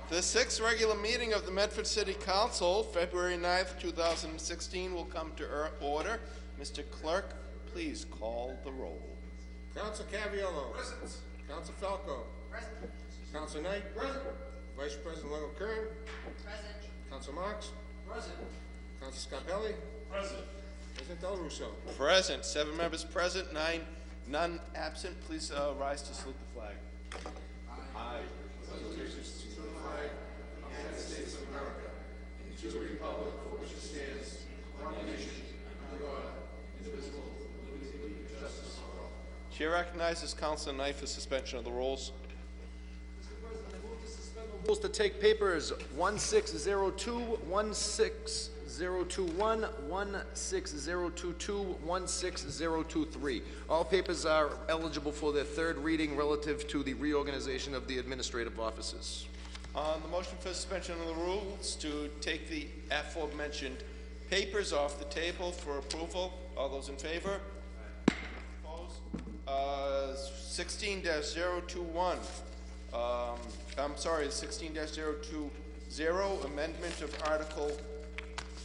The sixth regular meeting of the Medford City Council, February 9th, 2016, will come to order. Mr. Clerk, please call the roll. Council Caviello. Present. Council Falco. Present. Council Knight. Present. Vice President Lego Kern. Present. Council Marks. Present. Council Scarpelli. Present. President Del Russo. Present. 7 members present, none absent. Please rise to salute the flag. Aye. Allegiance to the flag of the United States of America and to the republic for which it stands, one nation, under God, indivisible, with liberty and justice for all. Chair recognizes Councilor Knight for suspension of the rules. Mr. President, I move to suspend the rules to take papers 1602, 16021, 16022, 16023. All papers are eligible for their third reading relative to the reorganization of the administrative offices. On the motion for suspension of the rules to take the aforementioned papers off the table for approval, all those in favor? Opposed? 16-021. I'm sorry, 16-020, amendment of Article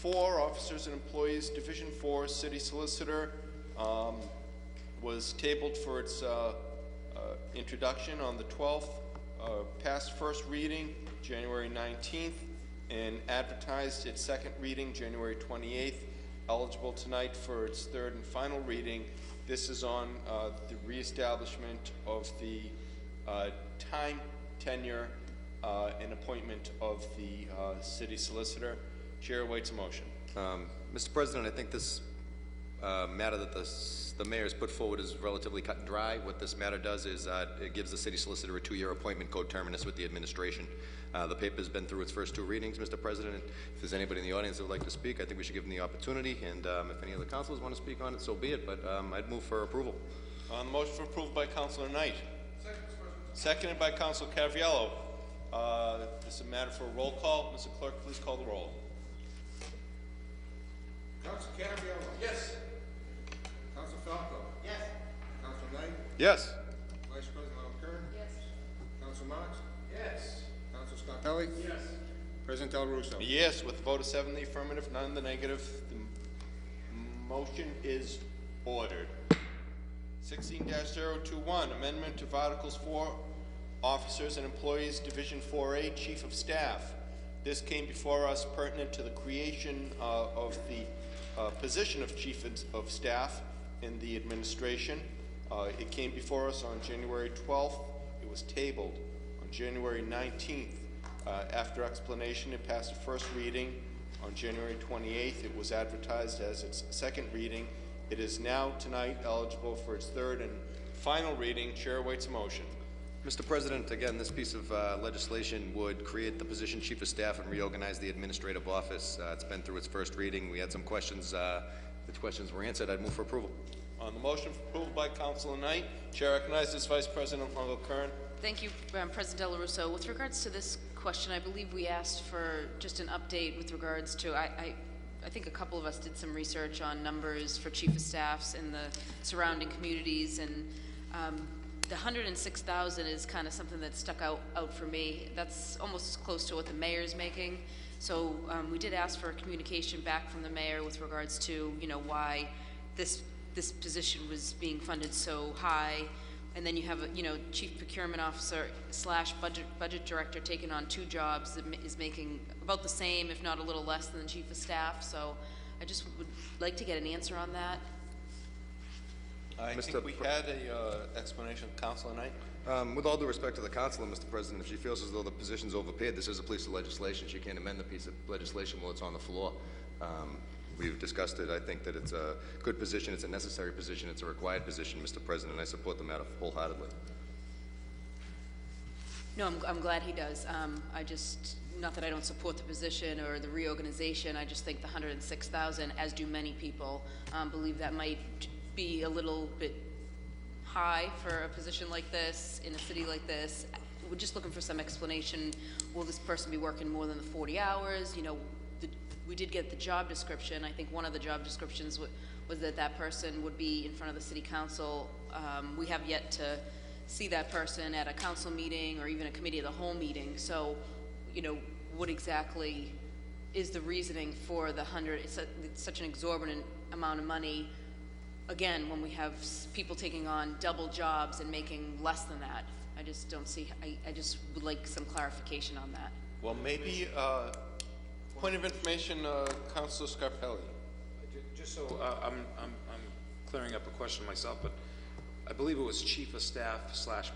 4, Officers and Employees, Division 4, City Solicitor, was tabled for its introduction on the 12th, passed first reading January 19th, and advertised its second reading January 28th, eligible tonight for its third and final reading. This is on the reestablishment of the time, tenure, and appointment of the city solicitor. Chair awaits a motion. Mr. President, I think this matter that the mayor has put forward is relatively cut and dry. What this matter does is it gives the city solicitor a 2-year appointment coterminous with the administration. The paper has been through its first 2 readings, Mr. President. If there's anybody in the audience that would like to speak, I think we should give them the opportunity, and if any other councilors want to speak on it, so be it, but I'd move for approval. On the motion for approval by Councilor Knight. Seconded by Councilor Caviello. This is a matter for a roll call. Mr. Clerk, please call the roll. Council Caviello. Yes. Council Falco. Yes. Council Knight. Yes. Vice President Lego Kern. Yes. Council Marks. Yes. Council Scarpelli. Yes. President Del Russo. Yes, with a vote of 7 in the affirmative, none in the negative, the motion is ordered. 16-021, amendment of Articles 4, Officers and Employees, Division 4A, Chief of Staff. This came before us pertinent to the creation of the position of Chief of Staff in the administration. It came before us on January 12th. It was tabled on January 19th. After explanation, it passed a first reading. On January 28th, it was advertised as its second reading. It is now tonight eligible for its third and final reading. Chair awaits a motion. Mr. President, again, this piece of legislation would create the position Chief of Staff and reorganize the administrative office. It's been through its first reading. We had some questions. The questions were answered. I'd move for approval. On the motion for approval by Councilor Knight, Chair recognizes Vice President Lego Kern. Thank you, President Del Russo. With regards to this question, I believe we asked for just an update with regards to, I think a couple of us did some research on numbers for Chief of Staffs in the surrounding communities, and the 106,000 is kind of something that stuck out for me. That's almost close to what the mayor's making. So we did ask for a communication back from the mayor with regards to, why this position was being funded so high. And then you have a, chief procurement officer / budget director taking on 2 jobs that is making about the same, if not a little less than the chief of staff. So I just would like to get an answer on that. I think we had a explanation of Councilor Knight. With all due respect to the councilor, Mr. President, if she feels as though the position's overpaid, this is a piece of legislation. She can't amend the piece of legislation while it's on the floor. We've discussed it. I think that it's a good position. It's a necessary position. It's a required position, Mr. President. I support the matter wholeheartedly. No, I'm glad he does. I just, not that I don't support the position or the reorganization, I just think the 106,000, as do many people, believe that might be a little bit high for a position like this, in a city like this. We're just looking for some explanation. Will this person be working more than the 40 hours? We did get the job description. I think one of the job descriptions was that that person would be in front of the city council. We have yet to see that person at a council meeting or even a committee of the whole meeting. So, you know, what exactly is the reasoning for the 100, it's such an exorbitant amount of money, again, when we have people taking on double jobs and making less than that. I just don't see, I just would like some clarification on that. Well, maybe, point of information, Councilor Scarpelli. Just so I'm clearing up a question myself, but I believe it was Chief of Staff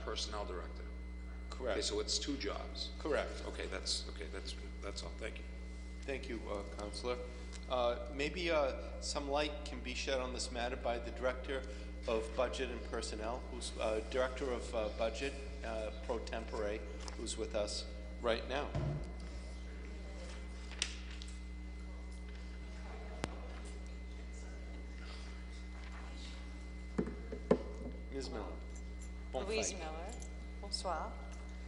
/ Personnel Director. Correct. Okay, so it's 2 jobs. Correct. Okay, that's all. Thank you. Thank you, Councilor. Maybe some light can be shed on this matter by the Director of Budget and Personnel, who's Director of Budget pro tempore, who's with us right now. Ms. Miller. Louise Miller. Bonsoir.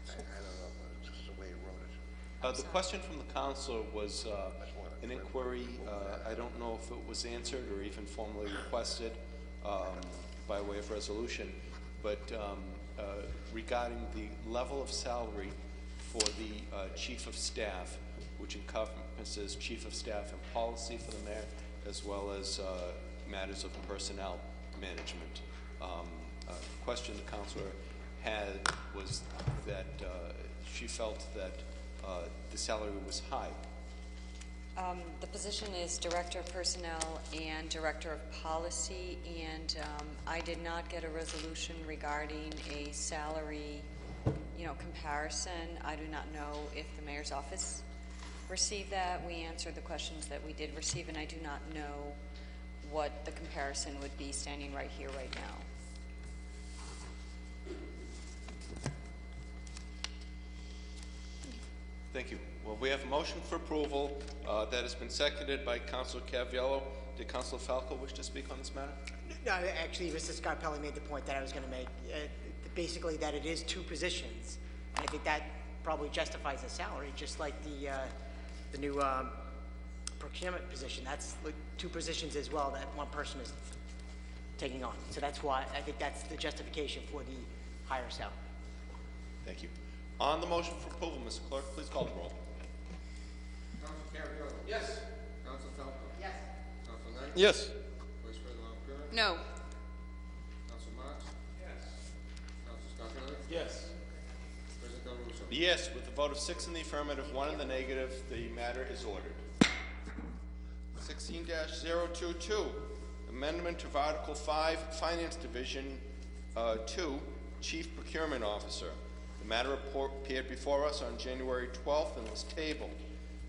I don't know, but it's just the way you wrote it. The question from the councilor was an inquiry. I don't know if it was answered or even formally requested by way of resolution, but regarding the level of salary for the Chief of Staff, which encompasses Chief of Staff and policy for the mayor, as well as matters of personnel management. The question the councilor had was that she felt that the salary was high. The position is Director of Personnel and Director of Policy, and I did not get a resolution regarding a salary, comparison. I do not know if the mayor's office received that. We answered the questions that we did receive, and I do not know what the comparison would be standing right here, right now. Thank you. Well, we have a motion for approval that has been seconded by Councilor Caviello. Did Councilor Falco wish to speak on this matter? No, actually, Mr. Scarpelli made the point that I was going to make. Basically, that it is 2 positions. And I think that probably justifies the salary, just like the new procurement position. That's like 2 positions as well that one person is taking on. So that's why I think that's the justification for the higher salary. Thank you. On the motion for approval, Mr. Clerk, please call the roll. Council Caviello. Yes. Council Falco. Yes. Council Knight. Yes. Vice President Curran. No. Council Marks. Yes. Council Scarpelli. Yes. President Del Russo. Yes, with a vote of 6 in the affirmative, 1 in the negative, the matter is ordered. 16-022, amendment of Article 5, Finance Division 2, Chief Procurement Officer. The matter appeared before us on January 12th and was tabled.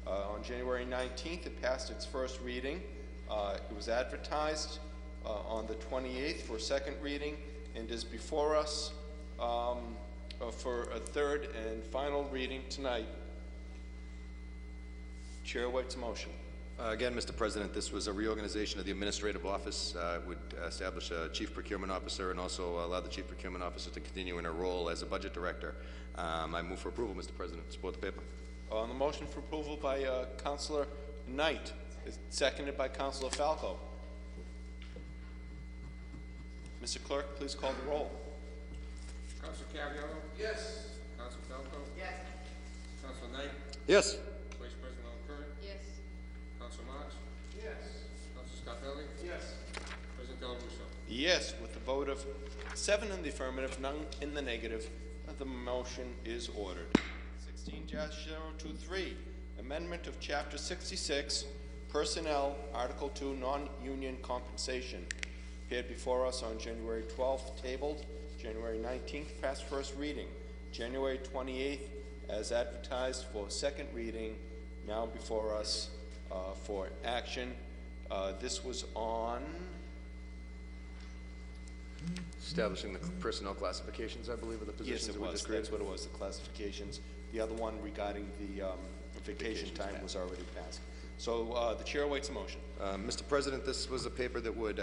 On January 19th, it passed its first reading. It was advertised on the 28th for a second reading and is before us for a third and final reading tonight. Chair awaits a motion. Again, Mr. President, this was a reorganization of the administrative office. It would establish a chief procurement officer and also allow the chief procurement officer to continue in her role as a budget director. I move for approval, Mr. President. Support the paper. On the motion for approval by Councilor Knight, seconded by Councilor Falco. Mr. Clerk, please call the roll. Council Caviello. Yes. Council Falco. Yes. Council Knight. Yes. Vice President Curran. Yes. Council Marks. Yes. Council Scarpelli. Yes. President Del Russo. Yes, with a vote of 7 in the affirmative, none in the negative, the motion is ordered. 16-023, amendment of Chapter 66, Personnel, Article 2, Non-Union Compensation. Appeared before us on January 12th, tabled. January 19th, passed first reading. January 28th, as advertised for second reading, now before us for action. This was on... Establishing the personnel classifications, I believe, of the positions Yes, it that we was. just created. That's what it was, the classifications. The other one regarding the vacation time was already passed. So the chair awaits a motion. Mr. President, this was a paper that would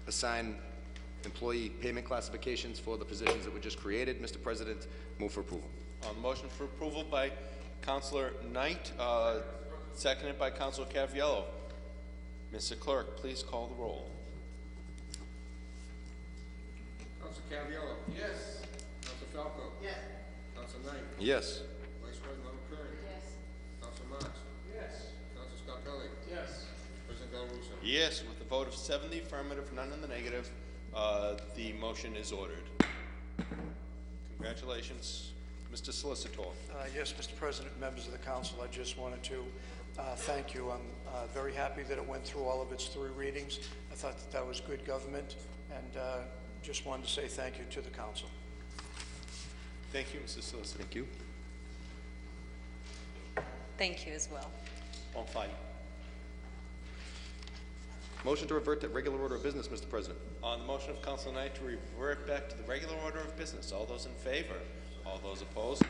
assign employee payment classifications for the positions that were just created. Mr. President, move for approval. On the motion for approval by Councilor Knight, seconded by Councilor Caviello. Mr. Clerk, please call the roll. Council Caviello. Yes. Council Falco. Yes. Counsel Knight. Yes. Vice President Kern. Yes. Counsel Marks. Yes. Counsel Scarpelli. Yes. President Del Russo. Yes, with a vote of 7 in the affirmative, none in the negative, the motion is ordered. Congratulations, Mr. Solicitor. Yes, Mr. President, members of the council, I just wanted to thank you. I'm very happy that it went through all of its 3 readings. I thought that that was good government, and just wanted to say thank you to the council. Thank you, Mr. Solicitor. Thank you. Thank you as well. On file. Motion to revert to regular order of business, Mr. President. On the motion of Council Knight to revert back to the regular order of business, all those in favor? All those opposed?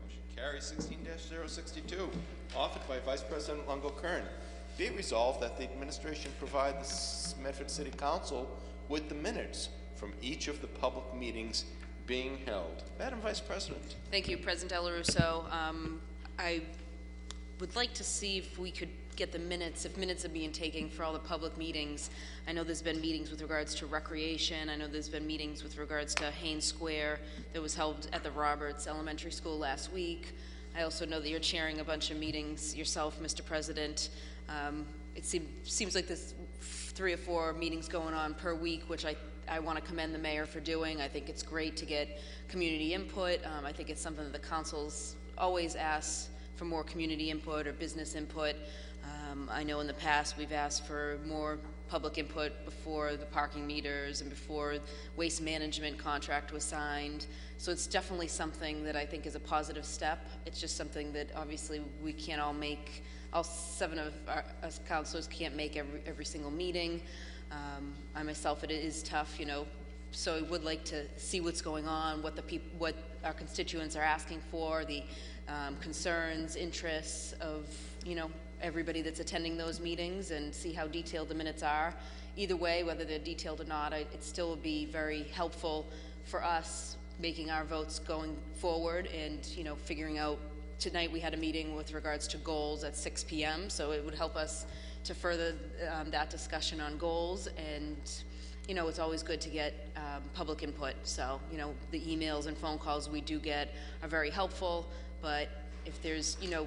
Motion carries. 16-062, offered by Vice President Longo Kern. Be it resolved that the administration provide the Medford City Council with the minutes from each of the public meetings being held. Madam Vice President. Thank you, President Del Russo. I would like to see if we could get the minutes, if minutes are being taken for all the public meetings. I know there's been meetings with regards to recreation. I know there's been meetings with regards to Haynes Square that was held at the Roberts Elementary School last week. I also know that you're chairing a bunch of meetings yourself, Mr. President. It seems like there's 3 or 4 meetings going on per week, which I want to commend the mayor for doing. I think it's great to get community input. I think it's something that the council's always asks for more community input or business input. I know in the past we've asked for more public input before the parking meters and before waste management contract was signed. So it's definitely something that I think is a positive step. It's just something that obviously we can't all make, all 7 of us councilors can't make every single meeting. I myself, it is tough, you know, so I would like to see what's going on, what our constituents are asking for, the concerns, interests of, you know, everybody that's attending those meetings, and see how detailed the minutes are. Either way, whether they're detailed or not, it still would be very helpful for us making our votes going forward, and, you know, figuring out. Tonight we had a meeting with regards to goals at 6 p.m., so it would help us to further that discussion on goals. And, you know, it's always good to get public input. So, you know, the emails and phone calls we do get are very helpful, but if there's, you know,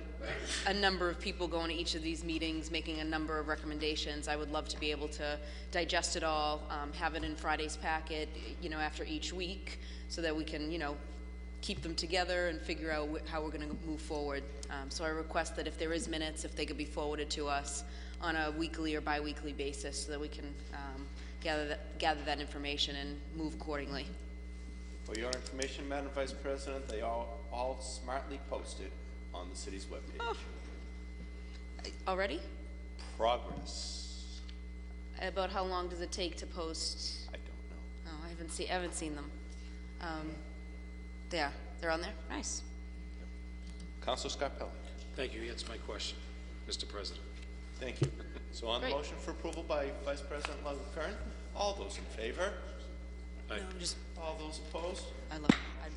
a number of people going to each of these meetings, making a number of recommendations, I would love to be able to digest it all, have it in Friday's packet, you know, after each week, so that we can, you know, keep them together and figure out how we're going to move forward. So I request that if there is minutes, if they could be forwarded to us on a weekly or bi-weekly basis, so that we can gather that information and move accordingly. For your information, Madam Vice President, they are all smartly posted on the city's webpage. Oh. Already? Progress. About how long does it take to post? I don't know. Oh, I haven't seen them. They're on there? Nice. Councilor Scarpelli. Thank you. That's my question, Mr. President. Thank you. So on the Great. motion for approval by Vice President Longo Kern, all those in favor? Aye. All those opposed? I'd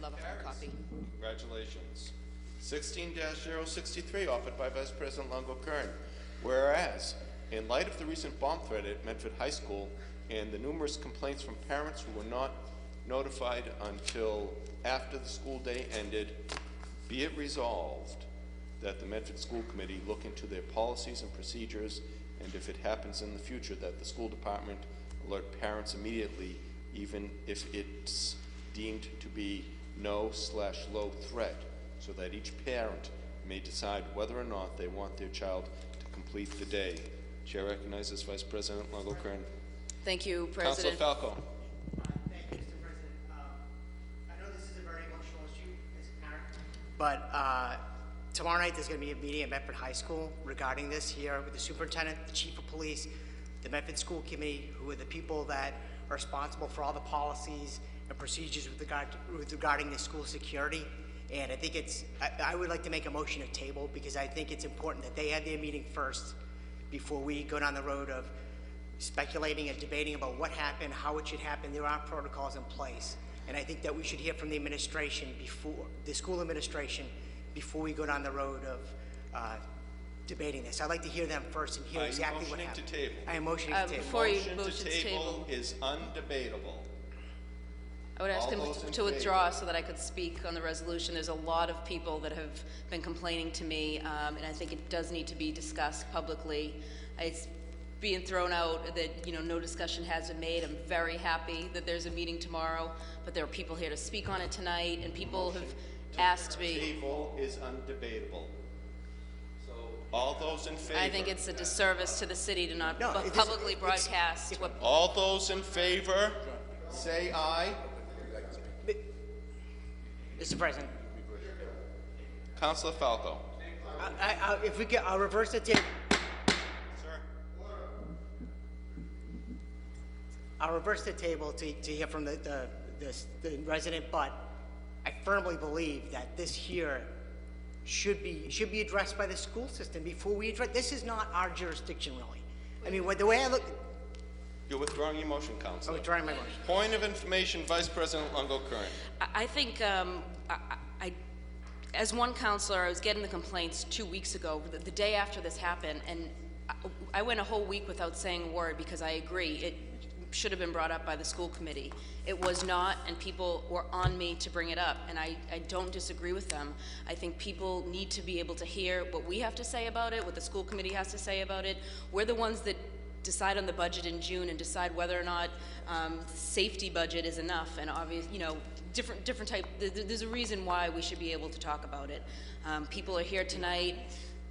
love a hard copy. Congratulations. 16-063, offered by Vice President Longo Kern. Whereas, in light of the recent bomb threat at Medford High School and the numerous complaints from parents who were not notified until after the school day ended, be it resolved that the Medford School Committee look into their policies and procedures, and if it happens in the future, that the school department alert parents immediately, even if it's deemed to be no/low threat, so that each parent may decide whether or not they want their child to complete the day. Chair recognizes Vice President Longo Kern. Thank you, Councilor President. Falco. Thank you, Mr. President. I know this is a very emotional issue as a parent, but tomorrow night there's going to be a meeting at Medford High School regarding this here with the superintendent, the chief of police, the Medford School Committee, who are the people that are responsible for all the policies and procedures regarding the school security. And I think I would like to make a motion to table, because I think it's important that they have their meeting first before we go down the road of speculating and debating about what happened, how it should happen. There are protocols in place. And I think that we should hear from the administration before, the school administration, before we go down the road of debating this. I'd like to hear them first and hear exactly what happened. Are you motioning to table? I am motioning to table. Before you Motion to motion to table table, is undebatable. I would ask All him those in to withdraw so that I could speak on the resolution. There's a lot of people that have been complaining to me, and I think it does need to be discussed publicly. It's being thrown out that, no discussion has been made. I'm very happy that there's a meeting tomorrow, but there are people here to speak on it tonight, and people have asked me. Table is undebatable. All those in favor? I think it's a disservice to the city to not No, it is- publicly it's- broadcast what. All those in favor, say aye. Mr. President, Councilor Falco. if we get, I'll reverse the table. Sir? I'll reverse the table to hear from the resident, but I firmly believe that this here should be addressed by the school system before we address. This is not our jurisdiction, really. I mean, the way I look, You're withdrawing your motion, I'm Councilor. withdrawing my motion. Point of information, Vice President Longo-Curran. I think, as one counselor, I was getting the complaints 2 weeks ago, the day after this happened, and I went a whole week without saying a word because I agree, it should have been brought up by the school committee. It was not, and people were on me to bring it up, and I don't disagree with them. I think people need to be able to hear what we have to say about it, what the school committee has to say about it. We're the ones that decide on the budget in June and decide whether or not safety budget is enough, and obviously, different type, there's a reason why we should be able to talk about it. People are here tonight,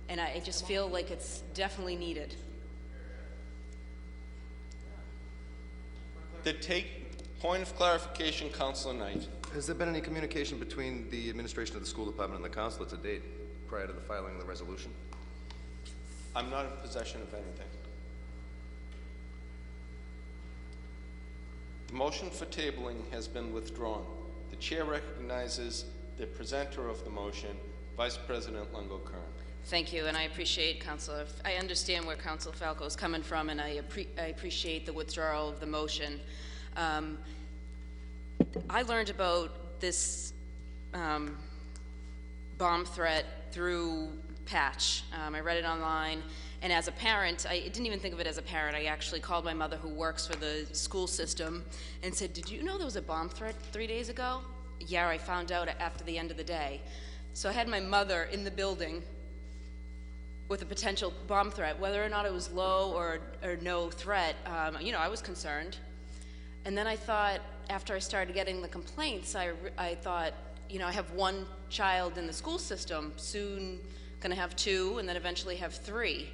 and I just feel like it's definitely needed. Point of clarification, Councilor Knight. Has there been any communication between the administration of the school department and the council to date prior to the filing of the resolution? I'm not in possession of anything. The motion for tabling has been withdrawn. The chair recognizes the presenter of the motion, Vice President Longo-Curran. Thank you, and I appreciate I understand where Councilor Falco is coming from, and I appreciate the withdrawal of the motion. I learned about this bomb threat through Patch. I read it online, and as a parent, I didn't even think of it as a parent. I actually called my mother, who works for the school system, and said, "Did you know there was a bomb threat 3 days ago?" "Yeah, I found out after the end of the day." So I had my mother in the building with a potential bomb threat, whether or not it was low or no threat. I was concerned. And then I thought, after I started getting the complaints, I thought, I have one child in the school system, soon going to have two, and then eventually have three.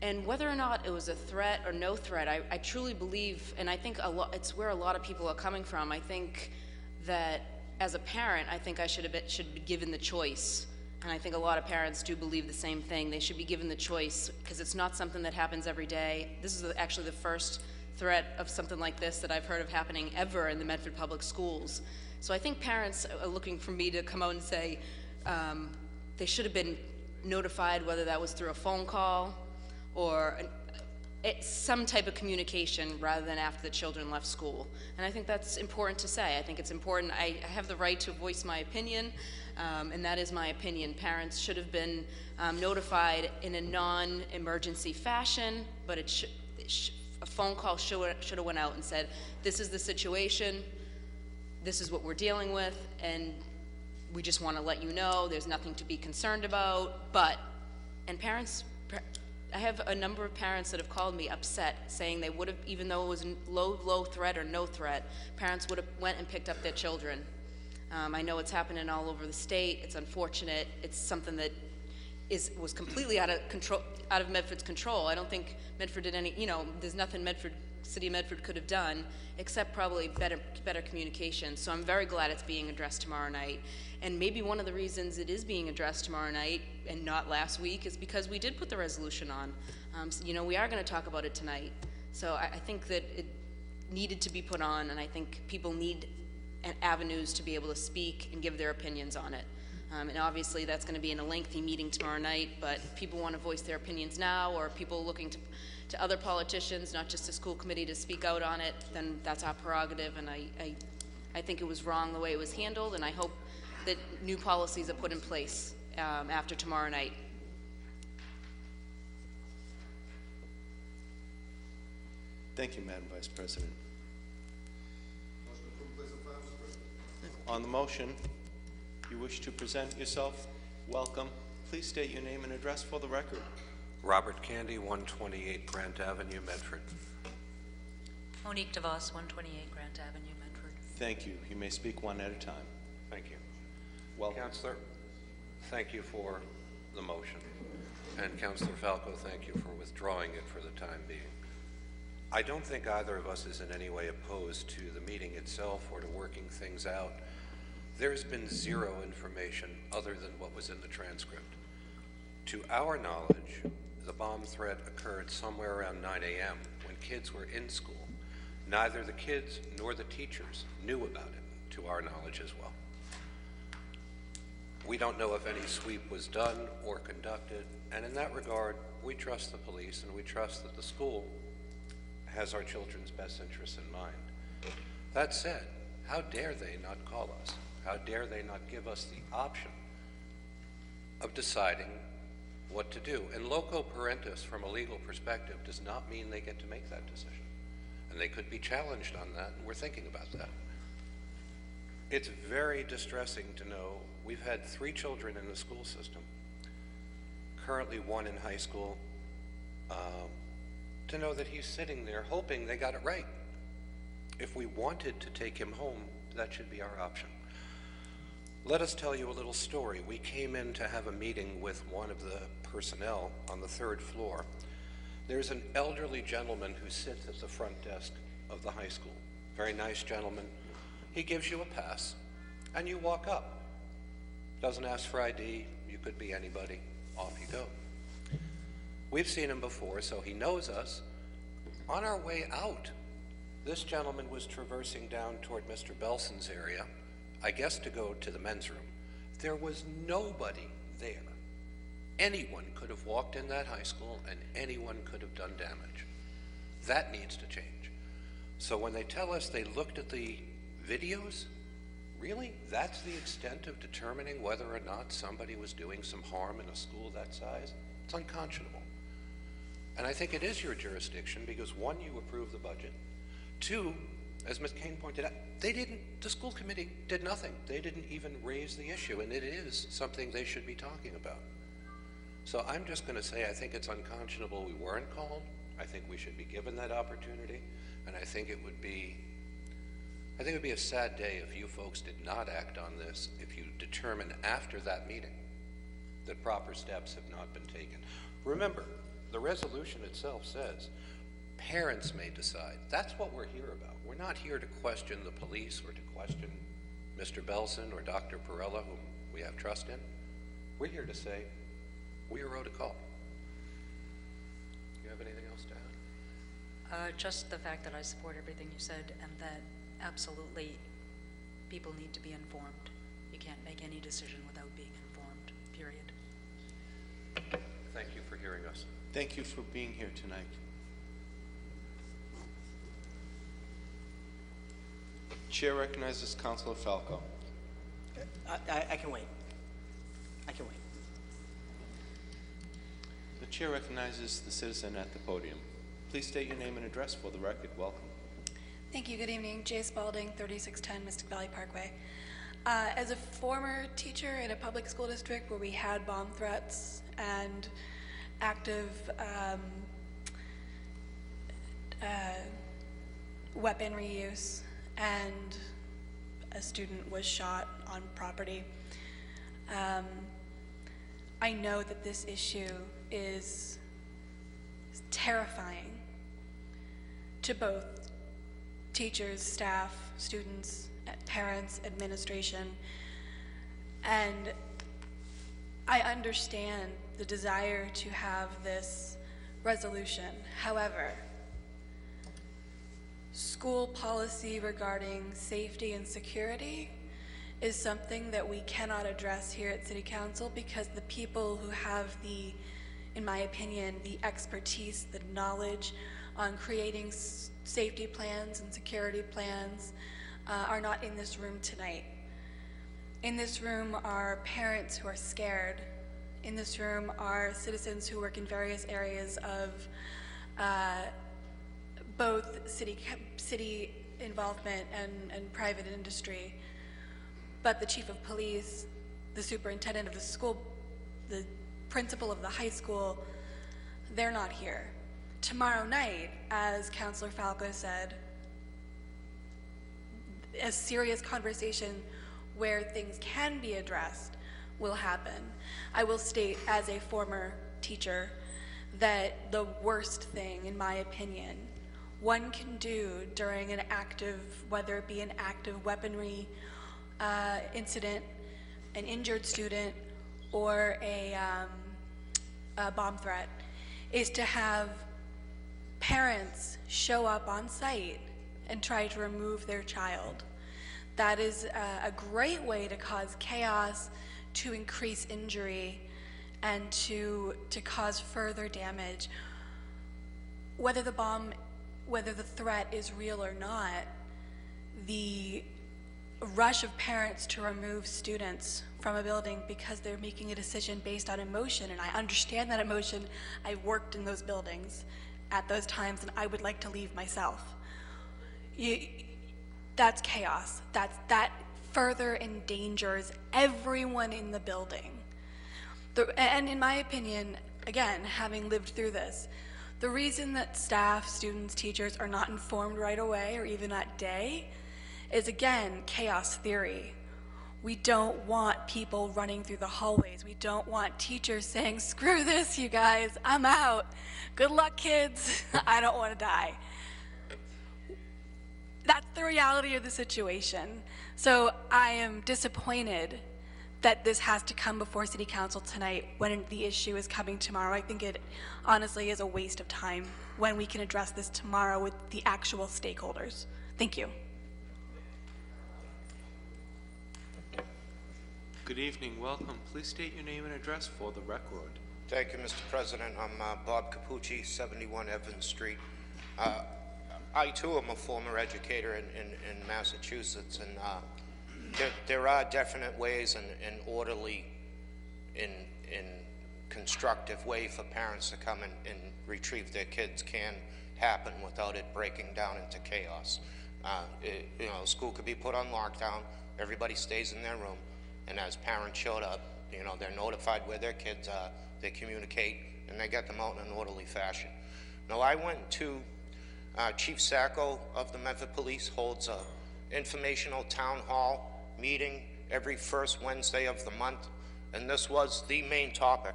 And whether or not it was a threat or no threat, I truly believe, and I think it's where a lot of people are coming from. I think that as a parent, I think I should be given the choice. And I think a lot of parents do believe the same thing. They should be given the choice, because it's not something that happens every day. This is actually the first threat of something like this that I've heard of happening ever in the Medford Public Schools. So I think parents are looking for me to come out and say they should have been notified, whether that was through a phone call or some type of communication, rather than after the children left school. And I think that's important to say. I think it's important. I have the right to voice my opinion, and that is my opinion. Parents should have been notified in a non-emergency fashion, but a phone call should have went out and said, "This is the situation, this is what we're dealing with, and we just want to let you know there's nothing to be concerned about." And parents, I have a number of parents that have called me upset, saying they would have, even though it was low threat or no threat, parents would have went and picked up their children. I know it's happening all over the state. It's unfortunate. It's something that was completely out of Medford's control. I don't think Medford did any, there's nothing City of Medford could have done, except probably better communication. So I'm very glad it's being addressed tomorrow night. And maybe one of the reasons it is being addressed tomorrow night and not last week is because we did put the resolution on. We are going to talk about it tonight. So I think that it needed to be put on, and I think people need avenues to be able to speak and give their opinions on it. And obviously that's going to be in a lengthy meeting tomorrow night, but if people want to voice their opinions now, or people looking to other politicians, not just the school committee, to speak out on it, then that's our prerogative. And I think it was wrong the way it was handled, and I hope that new policies are put in place after tomorrow night. Thank you, Madam Vice President. Motion approved, place on file, Mr. President. On the motion, you wish to present yourself? Welcome. Please state your name and address for the record. Robert Candy, 128 Grant Avenue, Medford. Monique DeVos, 128 Grant Avenue, Medford. Thank you. You may speak one at a time. Thank you. Welcome. Councillor, thank you for the motion. And Councillor Falco, thank you for withdrawing it for the time being. I don't think either of us is in any way opposed to the meeting itself or to working things out. There's been zero information other than what was in the transcript. To our knowledge, the bomb threat occurred somewhere around 9 a.m. when kids were in school. Neither the kids nor the teachers knew about it, to our knowledge as well. We don't know if any sweep was done or conducted, and in that regard, we trust the police and we trust that the school has our children's best interests in mind. That said, how dare they not call us? How dare they not give us the option of deciding what to do? And loco parentis, from a legal perspective, does not mean they get to make that decision. And they could be challenged on that, and we're thinking about that. It's very distressing to know we've had 3 children in the school system, currently 1 in high school, to know that he's sitting there hoping they got it right. If we wanted to take him home, that should be our option. Let us tell you a little story. We came in to have a meeting with one of the personnel on the 3rd floor. There's an elderly gentleman who sits at the front desk of the high school. Very nice gentleman. He gives you a pass, and you walk up. Doesn't ask for ID. You could be anybody. Off you go. We've seen him before, so he knows us. On our way out, this gentleman was traversing down toward Mr. Belson's area, I guess to go to the men's room. There was nobody there. Anyone could have walked in that high school and anyone could have done damage. That needs to change. So when they tell us they looked at the videos, really? That's the extent of determining whether or not somebody was doing some harm in a school that size? It's unconscionable. And I think it is your jurisdiction because 1, you approve the budget. 2, as Ms. Kane pointed out, the school committee did nothing. They didn't even raise the issue, and it is something they should be talking about. So I'm just going to say I think it's unconscionable we weren't called. I think we should be given that opportunity, and I think it would be a sad day if you folks did not act on this, if you determine after that meeting that proper steps have not been taken. Remember, the resolution itself says parents may decide. That's what we're here about. We're not here to question the police or to question Mr. Belson or Dr. Perella, whom we have trust in. We're here to say, we are owed a call. You have anything else to add? Just the fact that I support everything you said and that absolutely people need to be informed. You can't make any decision without being informed, period. Thank you for hearing us. Thank you for being here tonight. Chair recognizes Councilor Falco. I can wait. I can wait. The chair recognizes the citizen at the podium. Please state your name and address for the record. Welcome. Thank you. Good evening. Jay Spalding, 3610 Mystic Valley Parkway. As a former teacher in a public school district where we had bomb threats and active weaponry use, and a student was shot on property, I know that this issue is terrifying to both teachers, staff, students, parents, administration, and I understand the desire to have this resolution. However, school policy regarding safety and security is something that we cannot address here at City Council because the people who have the, in my opinion, the expertise, the knowledge on creating safety plans and security plans are not in this room tonight. In this room are parents who are scared. In this room are citizens who work in various areas of both city involvement and private industry. but the chief of police, the superintendent of the school, the principal of the high school, they're not here. Tomorrow night, as Councillor Falco said, a serious conversation where things can be addressed will happen. I will state, as a former teacher, that the worst thing, in my opinion, one can do during an active, whether it be an active weaponry incident, an injured student, or a bomb threat, is to have parents show up on site and try to remove their child. That is a great way to cause chaos, to increase injury, and to cause further damage. Whether the threat is real or not, the rush of parents to remove students from a building because they're making a decision based on emotion, and I understand that emotion. I worked in those buildings at those times, and I would like to leave myself. That's chaos. That further endangers everyone in the building. And in my opinion, again, having lived through this, the reason that staff, students, teachers are not informed right away or even that day is, again, chaos theory. We don't want people running through the hallways. We don't want teachers saying, screw this, you guys, I'm out. Good luck, kids. I don't want to die. That's the reality of the situation. So I am disappointed that this has to come before City Council tonight when the issue is coming tomorrow. I think it honestly is a waste of time when we can address this tomorrow with the actual stakeholders. Thank you. Good evening, welcome. Please state your name and address for the record. Thank you, Mr. President. I'm Bob Capucci, 71 Evans Street. I too am a former educator in Massachusetts, and there are definite ways and orderly, in constructive way for parents to come and retrieve their kids can happen without it breaking down into chaos. You know, school could be put on lockdown, everybody stays in their room, and as parents showed up, you know, they're notified where their kids are, they communicate, and they get them out in an orderly fashion. Now, I went to Chief Sacco of the Medford Police holds a informational town hall meeting every first Wednesday of the month, and this was the main topic.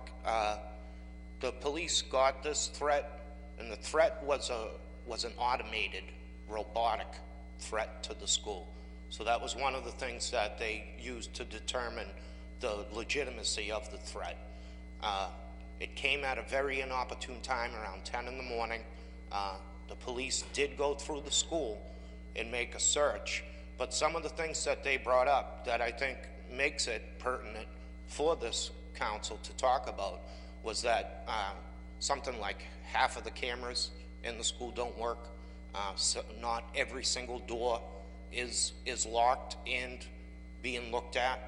The police got this threat, and the threat was an automated, robotic threat to the school. So that was one of the things that they used to determine the legitimacy of the threat. It came at a very inopportune time, around 10 in the morning. The police did go through the school and make a search, but some of the things that they brought up that I think makes it pertinent for this council to talk about was that something like half of the cameras in the school don't work. So not every single door is locked and being looked at.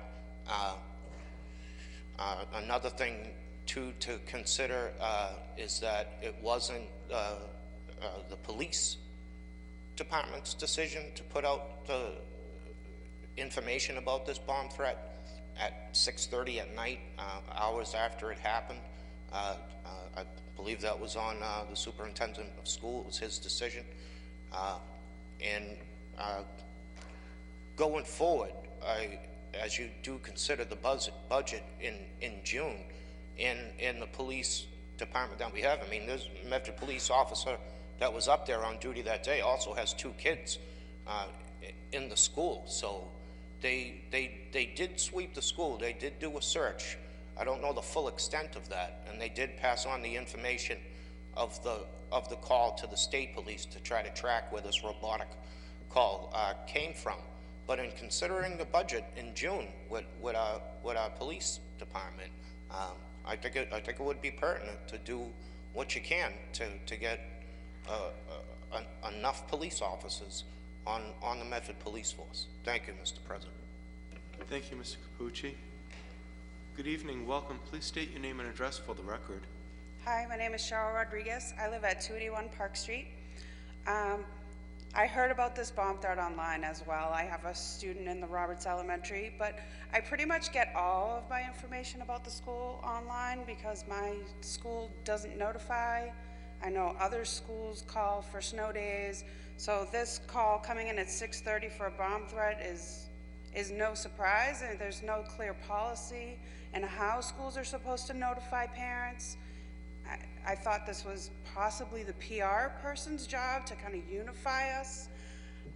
Another thing to consider is that it wasn't the police department's decision to put out the information about this bomb threat at 6:30 at night, hours after it happened. I believe that was on the superintendent of school. It was his decision. Going forward, as you do consider the budget in June, in the police department that we have, I mean, there's a Medford police officer that was up there on duty that day also has 2 kids in the school. So they did sweep the school. They did do a search. I don't know the full extent of that, and they did pass on the information of the call to the state police to try to track where this robotic call came from. But in considering the budget in June with our police department, I think it would be pertinent to do what you can to get enough police officers on the Medford police force. Thank you, Mr. President. Thank you, Mr. Capucci. Good evening, welcome. Please state your name and address for the record. Hi, my name is Cheryl Rodriguez. I live at 281 Park Street. I heard about this bomb threat online as well. I have a student in the Roberts Elementary, but I pretty much get all of my information about the school online because my school doesn't notify. I know other schools call for snow days. So this call coming in at 6:30 for a bomb threat is no surprise, and there's no clear policy and how schools are supposed to notify parents. I thought this was possibly the PR person's job to kind of unify us,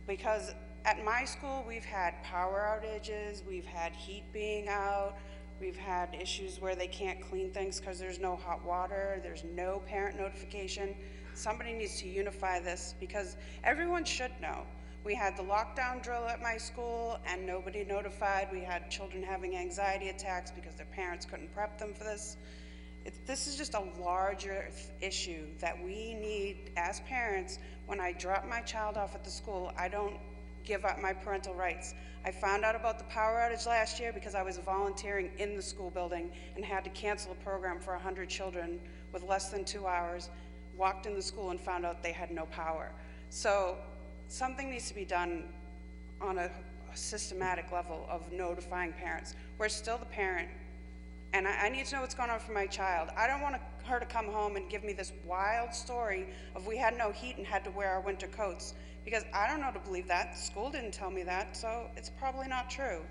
because at my school we've had power outages, we've had heat being out, we've had issues where they can't clean things because there's no hot water, there's no parent notification. Somebody needs to unify this because everyone should know. We had the lockdown drill at my school and nobody notified. We had children having anxiety attacks because their parents couldn't prep them for this. This is just a larger issue that we need as parents. When I drop my child off at the school, I don't give up my parental rights. I found out about the power outage last year because I was volunteering in the school building and had to cancel a program for 100 children with less than 2 hours, walked in the school and found out they had no power. So something needs to be done on a systematic level of notifying parents. We're still the parent. And I need to know what's going on for my child. I don't want her to come home and give me this wild story of we had no heat and had to wear our winter coats, because I don't know to believe that. The school didn't tell me that, so it's probably not true.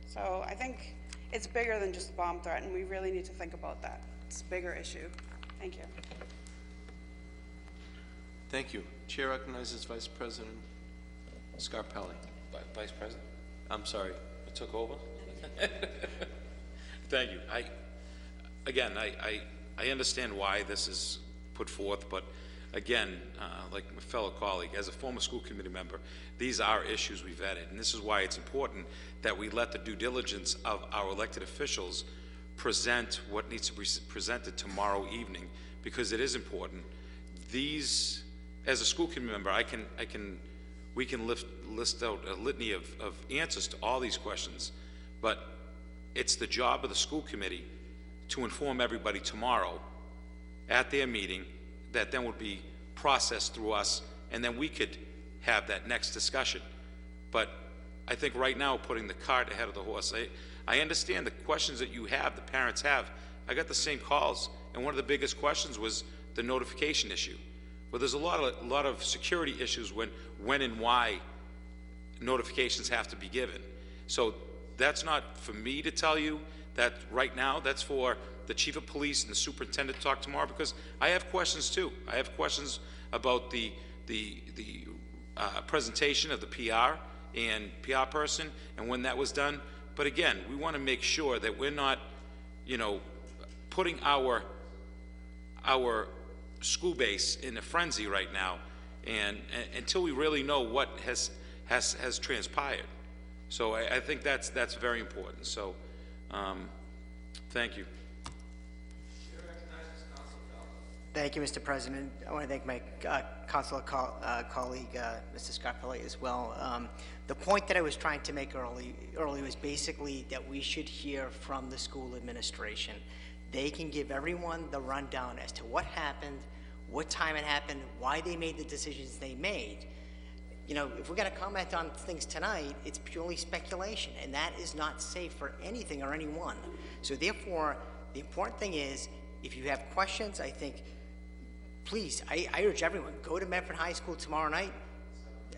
So I think it's bigger than just the bomb threat, and we really need to think about that. It's a bigger issue. Thank you. Thank you. Chair recognizes Vice President Scarpelli. Vice President? I'm sorry. I took over? Thank you. I understand why this is put forth, but again, like my fellow colleague, as a former school committee member, these are issues we've vetted, and this is why it's important that we let the due diligence of our elected officials present what needs to be presented tomorrow evening, because it is important. These, as a school committee member, we can list out a litany of answers to all these questions, but it's the job of the school committee to inform everybody tomorrow at their meeting that then would be processed through us, and then we could have that next discussion. But I think right now, putting the cart ahead of the horse, I understand the questions that you have, the parents have. I got the same calls, and one of the biggest questions was the notification issue. Well, there's a lot of security issues when and why notifications have to be given. So that's not for me to tell you that right now. That's for the chief of police and the superintendent to talk tomorrow, because I have questions too. I have questions about the presentation of the PR and PR person and when that was done. But again, we want to make sure that we're not, putting our school base in a frenzy right now, and until we really know what has transpired. So I think that's very important. So, thank you. Thank you, Mr. President. I want to thank my consular colleague, Mr. Scarpelli, as well. The point that I was trying to make early was basically that we should hear from the school administration. They can give everyone the rundown as to what happened, what time it happened, why they made the decisions they made. If we're going to comment on things tonight, it's purely speculation, and that is not safe for anything or anyone. So therefore, the important thing is, if you have questions, I think, please, I urge everyone, go to Medford High School tomorrow night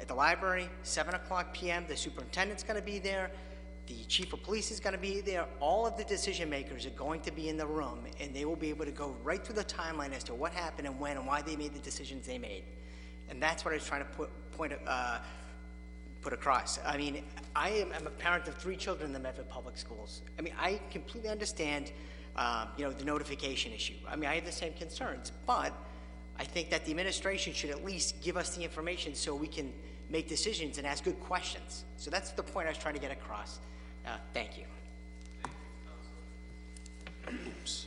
at the library, 7 o'clock p.m. The superintendent's going to be there. The chief of police is going to be there. All of the decision makers are going to be in the room, and they will be able to go right through the timeline as to what happened and when and why they made the decisions they made. And that's what I was trying to put across. I mean, I'm a parent of 3 children in the Medford Public Schools. I mean, I completely understand, the notification issue. I mean, I have the same concerns, but I think that the administration should at least give us the information so we can make decisions and ask good questions. So that's the point I was trying to get across. Thank you. Oops.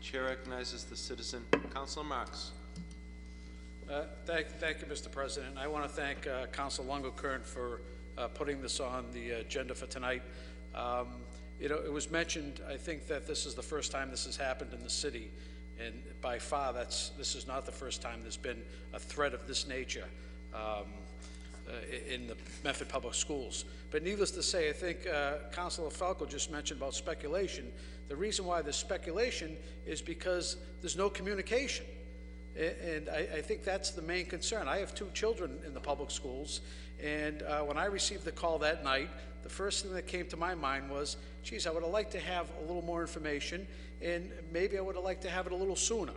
Chair recognizes the citizen. Councilor Marks. Thank you, Mr. President. I want to thank Councilor Lungo-Kern for putting this on the agenda for tonight. It was mentioned, I think, that this is the first time this has happened in the city, And by far, this is not the first time there's been a threat of this nature in the Medford Public Schools. But needless to say, I think Councilor Falco just mentioned about speculation. The reason why there's speculation is because there's no communication. And I think that's the main concern. I have 2 children in the public schools, and when I received the call that night, the first thing that came to my mind was, geez, I would have liked to have a little more information, and maybe I would have liked to have it a little sooner.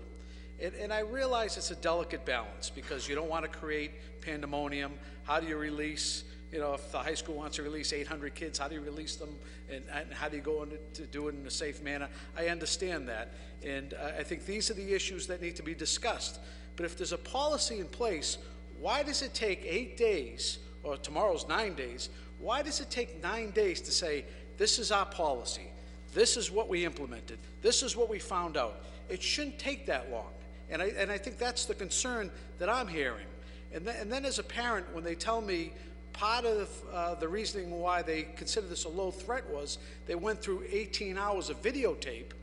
And I realize it's a delicate balance, because you don't want to create pandemonium. How do you release, you know, if the high school wants to release 800 kids, how do you release them, and how do you go to do it in a safe manner? I understand that, and I think these are the issues that need to be discussed. But if there's a policy in place, why does it take 8 days, or tomorrow's 9 days, why does it take 9 days to say, this is our policy, this is what we implemented, this is what we found out? It shouldn't take that long, and I think that's the concern that I'm hearing. And then as a parent, when they tell me part of the reasoning why they consider this a low threat was they went through 18 hours of videotape,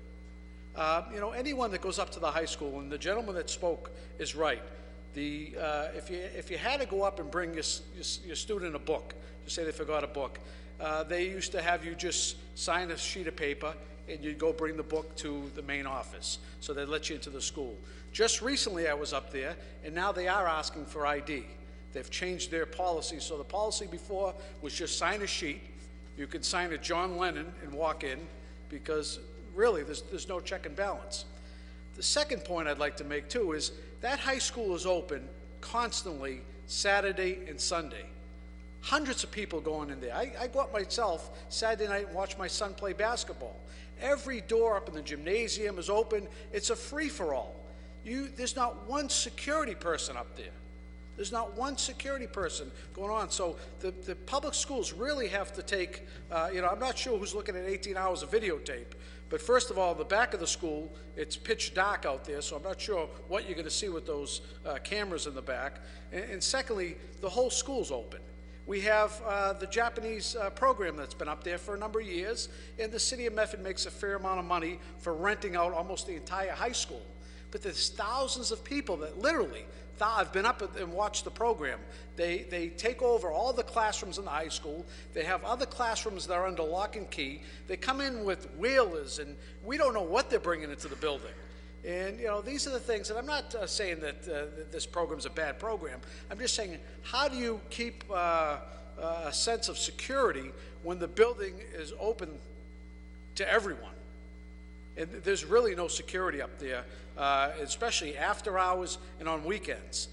you know, anyone that goes up to the high school, and the gentleman that spoke is right, if you had to go up and bring your student a book, just say they forgot a book, they used to have you just sign a sheet of paper and you'd go bring the book to the main office, so they'd let you into the school. Just recently I was up there, and now they are asking for ID. They've changed their policy, so the policy before was just sign a sheet. You could sign a John Lennon and walk in, because really there's no check and balance. The second point I'd like to make too is that high school is open constantly Saturday and Sunday. Hundreds of people going in there. I go up myself Saturday night and watch my son play basketball. Every door up in the gymnasium is open. It's a free-for-all. There's not one security person up there. There's not one security person going on. So the public schools really have to take, you know, I'm not sure who's looking at 18 hours of videotape, but first of all, the back of the school, it's pitch dark out there, so I'm not sure what you're going to see with those cameras in the back. And secondly, the whole school's open. We have the Japanese program that's been up there for a number of years, and the city of Medford makes a fair amount of money for renting out almost the entire high school. But there's thousands of people that literally, I've been up and watched the program. They take over all the classrooms in the high school. They have other classrooms that are under lock and key. They come in with wheelers, and we don't know what they're bringing into the building. And, you know, these are the things, and I'm not saying that this program's a bad program. I'm just saying, how do you keep a sense of security when the building is open to everyone? And there's really no security up there, especially after hours and on weekends,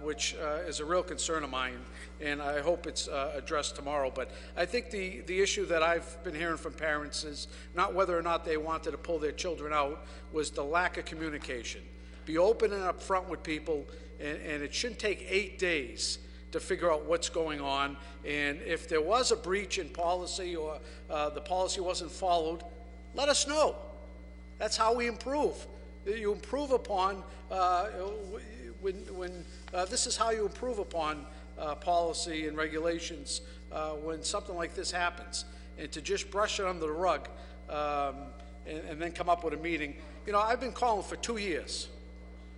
which is a real concern of mine, and I hope it's addressed tomorrow. But I think the issue that I've been hearing from parents is not whether or not they wanted to pull their children out, was the lack of communication. Be open and upfront with people, and it shouldn't take 8 days to figure out what's going on. And if there was a breach in policy, or the policy wasn't followed, let us know. That's how we improve. You improve upon, this is how you improve upon policy and regulations when something like this happens. And to just brush it under the rug and then come up with a meeting. You know, I've been calling for 2 years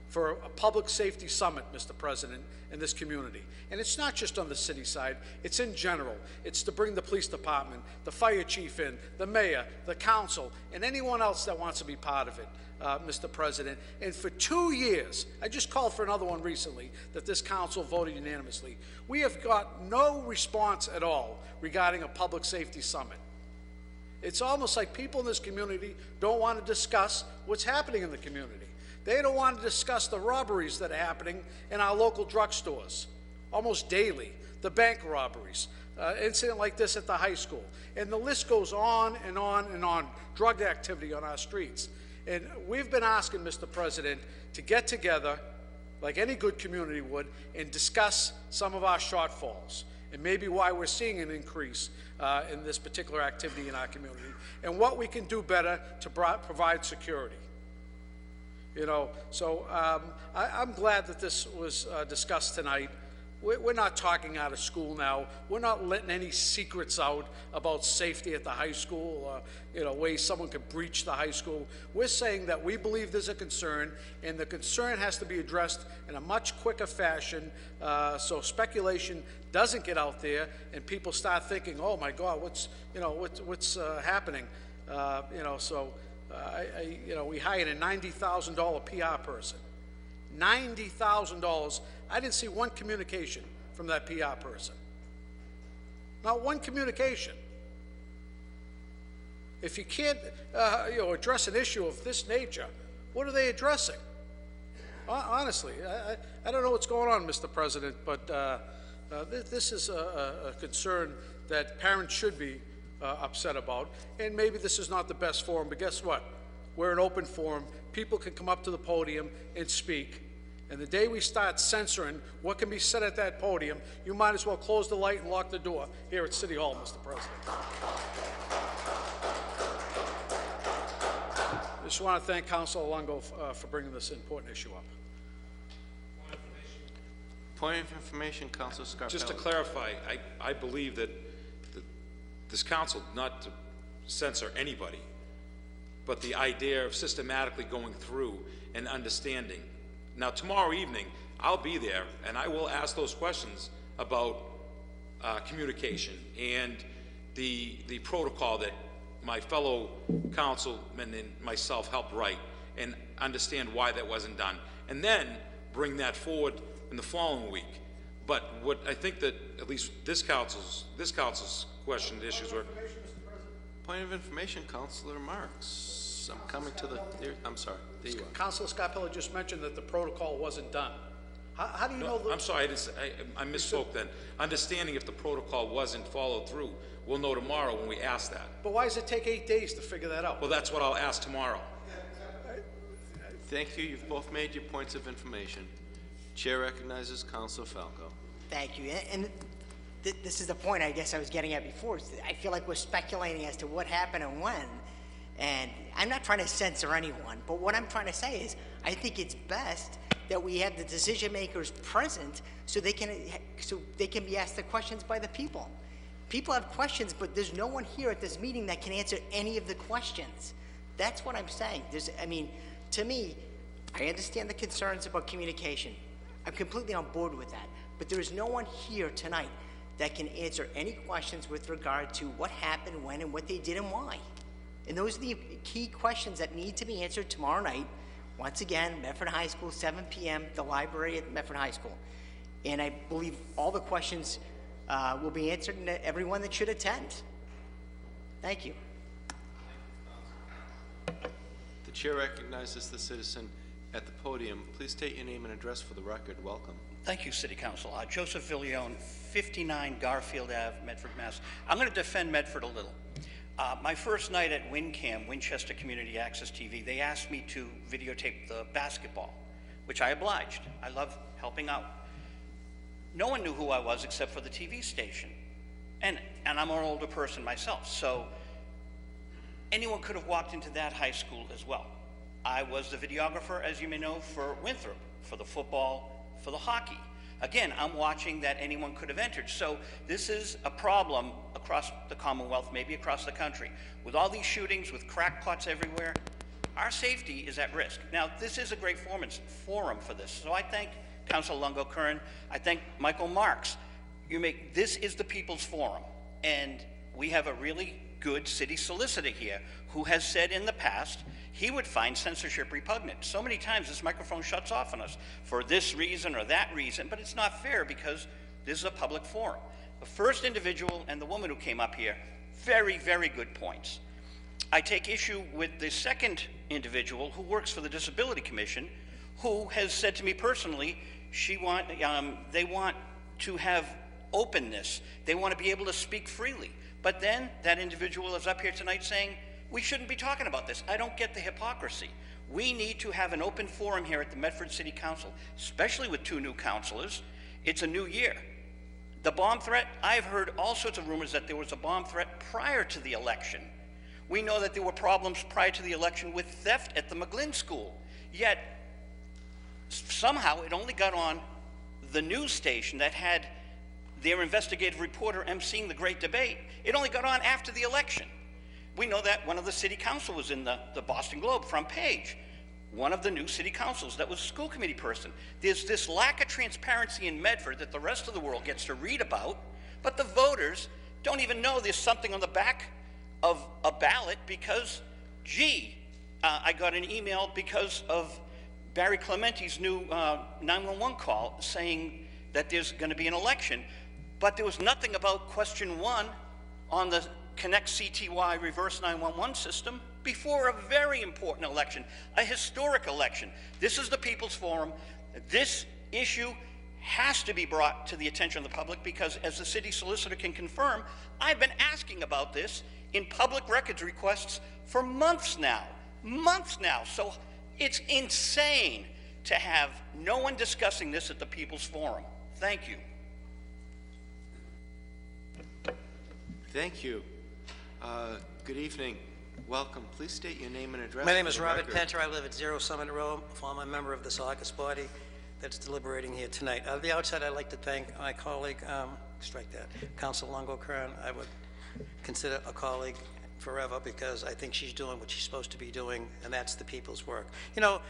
for a public safety summit, Mr. President, in this community. And it's not just on the city side, it's in general. It's to bring the police department, the fire chief in, the mayor, the council, and anyone else that wants to be part of it, Mr. President. And for 2 years, I just called for another one recently that this council voted unanimously. We have got no response at all regarding a public safety summit. It's almost like people in this community don't want to discuss what's happening in the community. They don't want to discuss the robberies that are happening in our local drugstores, almost daily, the bank robberies, incident like this at the high school. And the list goes on and on and on, drug activity on our streets. And we've been asking, Mr. President, to get together, like any good community would, and discuss some of our shortfalls, and maybe why we're seeing an increase in this particular activity in our community, and what we can do better to provide security. You know, so I'm glad that this was discussed tonight. We're not talking out of school now. We're not letting any secrets out about safety at the high school, ways someone could breach the high school. We're saying that we believe there's a concern, and the concern has to be addressed in a much quicker fashion, so speculation doesn't get out there and people start thinking, oh my God, what's happening? We hired a $90,000 PR person. $90,000. I didn't see one communication from that PR person. Not one communication. If you can't, address an issue of this nature, what are they addressing? Honestly, I don't know what's going on, Mr. President, but this is a concern that parents should be upset about, and maybe this is not the best forum, but guess what? We're an open forum. People can come up to the podium and speak, and the day we start censoring what can be said at that podium, you might as well close the light and lock the door here at City Hall, Mr. President. I just want to thank Councilor Longo for bringing this important issue up. Point of information, Councilor Scarpelli. Just to clarify, I believe that this council, not to censor anybody, but the idea of systematically going through and understanding. Now, tomorrow evening, I'll be there, and I will ask those questions about communication and the protocol that my fellow councilmen and myself helped write, and understand why that wasn't done, and then bring that forward in the following week. But what I think that at least this council's question issues were. Point of information, Councilor Marks. I'm coming to the. I'm sorry. There you are. Councilor Scarpelli just mentioned that the protocol wasn't done. How do you know? I'm sorry. I misspoke then. Understanding if the protocol wasn't followed through, we'll know tomorrow when we ask that. But why does it take 8 days to figure that out? Well, that's what I'll ask tomorrow. Thank you. You've both made your points of information. Chair recognizes Councilor Falco. Thank you. And this is the point I guess I was getting at before. I feel like we're speculating as to what happened and when. And I'm not trying to censor anyone, but what I'm trying to say is I think it's best that we have the decision makers present so they can be asked the questions by the people. People have questions, but there's no one here at this meeting that can answer any of the questions. That's what I'm saying. To me, I understand the concerns about communication. I'm completely on board with that. But there is no one here tonight that can answer any questions with regard to what happened, when, and what they did and why. And those are the key questions that need to be answered tomorrow night. Once again, Medford High School, 7 p.m., the library at Medford High School. And I believe all the questions will be answered and everyone that should attend. Thank you. The chair recognizes the citizen at the podium. Please state your name and address for the record. Welcome. Thank you, City Council. Joseph Villione, 59 Garfield Ave, Medford, Mass. I'm going to defend Medford a little. My first night at WinCam, Winchester Community Access TV, they asked me to videotape the basketball, which I obliged. I love helping out. No one knew who I was except for the TV station. And I'm an older person myself, so anyone could have walked into that high school as well. I was the videographer, as you may know, for Winthrop, for the football, for the hockey. Again, I'm watching that anyone could have entered. So this is a problem across the Commonwealth, maybe across the country. With all these shootings, with crackpots everywhere, our safety is at risk. Now, this is a great forum for this. So I thank Councilor Longo-Curran. I thank Michael Marks. This is the people's forum. And we have a really good city solicitor here who has said in the past he would find censorship repugnant. So many times this microphone shuts off on us for this reason or that reason, but it's not fair because this is a public forum. The first individual and the woman who came up here, very, very good points. I take issue with the second individual who works for the Disability Commission, who has said to me personally, they want to have openness. They want to be able to speak freely. But then that individual is up here tonight saying, we shouldn't be talking about this. I don't get the hypocrisy. We need to have an open forum here at the Medford City Council, especially with 2 new councilors. It's a new year. The bomb threat, I've heard all sorts of rumors that there was a bomb threat prior to the election. We know that there were problems prior to the election with theft at the McGlynn School. Yet, somehow it only got on the news station that had their investigative reporter emceeing the great debate, it only got on after the election. We know that one of the city council was in the Boston Globe front page. One of the new city councils that was a school committee person. There's this lack of transparency in Medford that the rest of the world gets to read about, but the voters don't even know there's something on the back of a ballot because, gee, I got an email because of Barry Clementi's new 911 call saying that there's going to be an election, but there was nothing about question 1 on the Connect CTY reverse 911 system before a very important election, a historic election. This is the People's Forum. This issue has to be brought to the attention of the public because, as the city solicitor can confirm, I've been asking about this in public records requests for months now. So it's insane to have no one discussing this at the People's Forum. Thank you. Thank you. Good evening. Welcome. Please state your name and address. My name for is the Robert record. Penter. I live at 0 Summit Road, former member of the caucus party that's deliberating here tonight. At the outset, I'd like to thank my colleague, Council Longo-Kern. I would consider a colleague forever because I think she's doing what she's supposed to be doing, and that's the people's work. You know,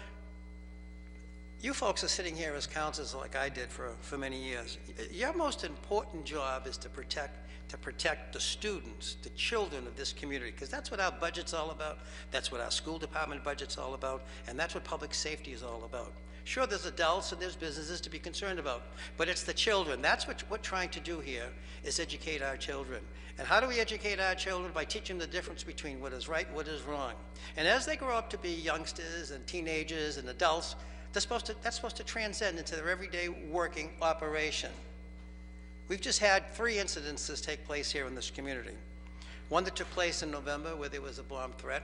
you folks are sitting here as councilors like I did for many years. Your most important job is to protect the students, the children of this community, because that's what our budget's all about, that's what our school department budget's all about, and that's what public safety is all about. Sure, there's adults and there's businesses to be concerned about, but it's the children. That's what we're trying to do here, is educate our children. And how do we educate our children? By teaching them the difference between what is right and what is wrong. And as they grow up to be youngsters and teenagers and adults, that's supposed to transcend into their everyday working operation. We've just had 3 incidences take place here in this community. One that took place in November where there was a bomb threat,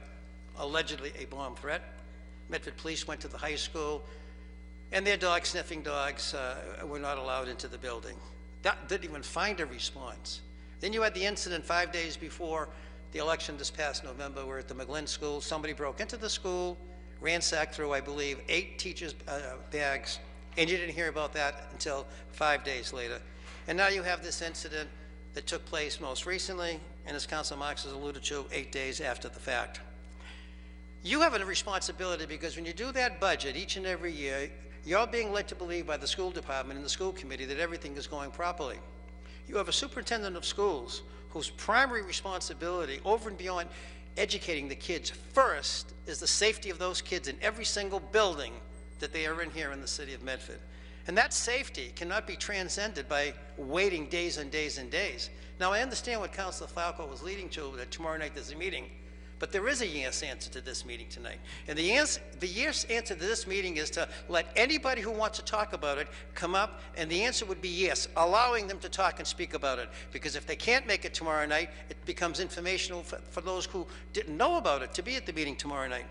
allegedly a bomb threat. Medford police went to the high school and their sniffing dogs were not allowed into the building. That didn't even find a response. Then you had the incident 5 days before the election this past November where at the McGlynn school, somebody broke into the school, ransacked through, I believe, 8 teachers' bags, and you didn't hear about that until 5 days later. And now you have this incident that took place most recently, and as Councilor Marks has alluded to, 8 days after the fact. You have a responsibility because when you do that budget each and every year, you're being led to believe by the school department and the school committee that everything is going properly. You have a superintendent of schools whose primary responsibility over and beyond educating the kids first is the safety of those kids in every single building that they are in here in the city of Medford. And that safety cannot be transcended by waiting days and days and days. Now, I understand what Councilor Falco was leading to, that tomorrow night there's a meeting, but there is a yes answer to this meeting tonight. And the yes answer to this meeting is to let anybody who wants to talk about it come up, and the answer would be yes, allowing them to talk and speak about it. Because if they can't make it tomorrow night, it becomes informational for those who didn't know about it to be at the meeting tomorrow night.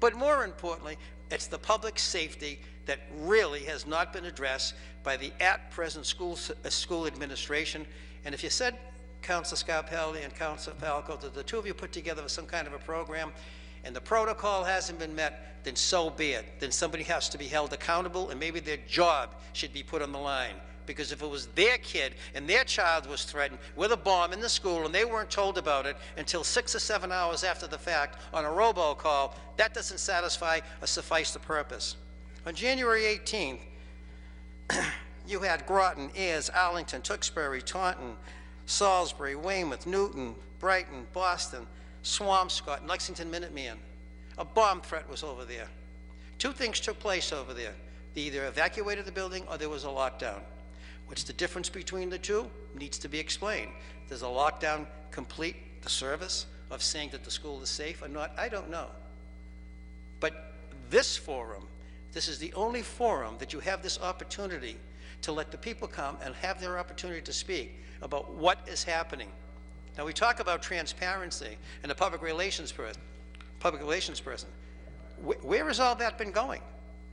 But more importantly, it's the public safety that really has not been addressed by the at-present school administration. And if you said, Councilor Scarpelli and Councilor Falco, that the two of you put together some kind of a program and the protocol hasn't been met, then so be it. Then somebody has to be held accountable and maybe their job should be put on the line. Because if it was their kid and their child was threatened with a bomb in the school and they weren't told about it until 6 or 7 hours after the fact on a robocall, that doesn't satisfy or suffice the purpose. On January 18th, you had Groton, Ayers, Arlington, Tewksbury, Taunton, Salisbury, Weymouth, Newton, Brighton, Boston, Swampscott, and Lexington Minuteman. A bomb threat was over there. 2 things took place over there. They either evacuated the building or there was a lockdown. What's the difference between the two? Needs to be explained. Does a lockdown complete the service of saying that the school is safe or not? I don't know. But this forum, this is the only forum that you have this opportunity to let the people come and have their opportunity to speak about what is happening. Now we talk about transparency and a public relations person. Where has all that been going?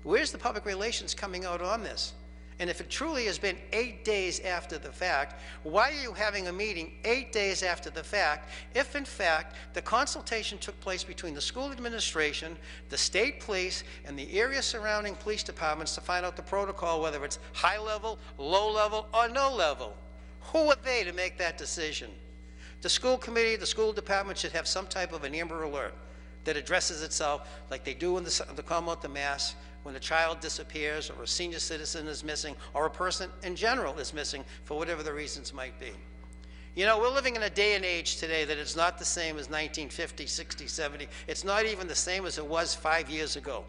Where's the public relations coming out on this? And if it truly has been 8 days after the fact, why are you having a meeting 8 days after the fact if, in fact, the consultation took place between the school administration, the state police, and the area surrounding police departments to find out the protocol, whether it's high level, low level, or no level? Who are they to make that decision? The school committee, the school department should have some type of an Amber Alert that addresses itself like they do in the Commonwealth of Mass when a child disappears or a senior citizen is missing or a person in general is missing for whatever the reasons might be. You know, we're living in a day and age today that is not the same as 1950, 60, 70. It's not even the same as it was 5 years ago.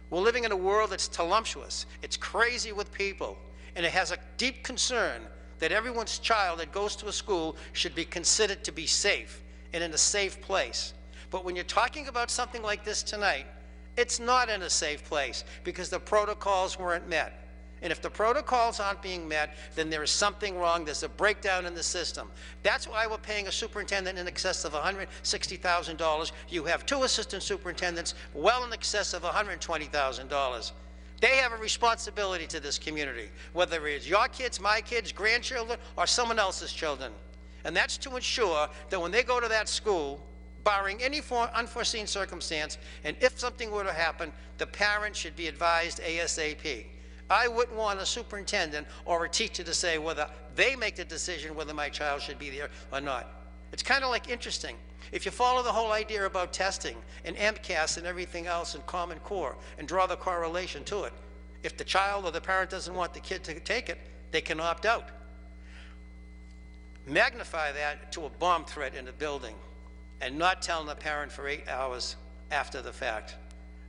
We're living in a world that's tumultuous. It's crazy with people. And it has a deep concern that everyone's child that goes to a school should be considered to be safe and in a safe place. But when you're talking about something like this tonight, it's not in a safe place because the protocols weren't met. And if the protocols aren't being met, then there is something wrong. There's a breakdown in the system. That's why we're paying a superintendent in excess of $160,000. You have 2 assistant superintendents well in excess of $120,000. They have a responsibility to this community, whether it's your kids, my kids, grandchildren, or someone else's children. And that's to ensure that when they go to that school, barring any unforeseen circumstance, and if something were to happen, the parent should be advised ASAP. I wouldn't want a superintendent or a teacher to say whether they make the decision whether my child should be there or not. It's kind of like interesting. If you follow the whole idea about testing and MCAS and everything else and Common Core and draw the correlation to it, if the child or the parent doesn't want the kid to take it, they can opt out. Magnify that to a bomb threat in a building and not telling the parent for 8 hours after the fact.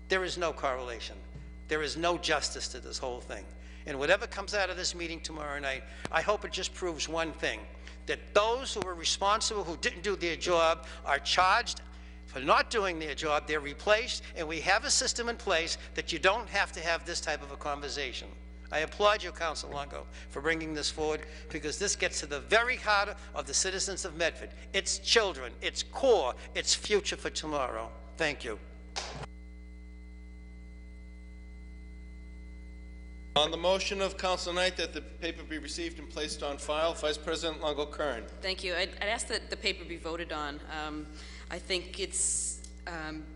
There is no correlation. There is no justice to this whole thing. And whatever comes out of this meeting tomorrow night, I hope it just proves one thing, that those who were responsible, who didn't do their job, are charged for not doing their job. They're replaced, and we have a system in place that you don't have to have this type of a conversation. I applaud you, Council Longo, for bringing this forward because this gets to the very heart of the citizens of Medford. It's children, it's core, it's future for tomorrow. Thank you. On the motion of Council Knight that the paper be received and placed on file, Vice President Longo-Kern. Thank you. I'd ask that the paper be voted on. I think it's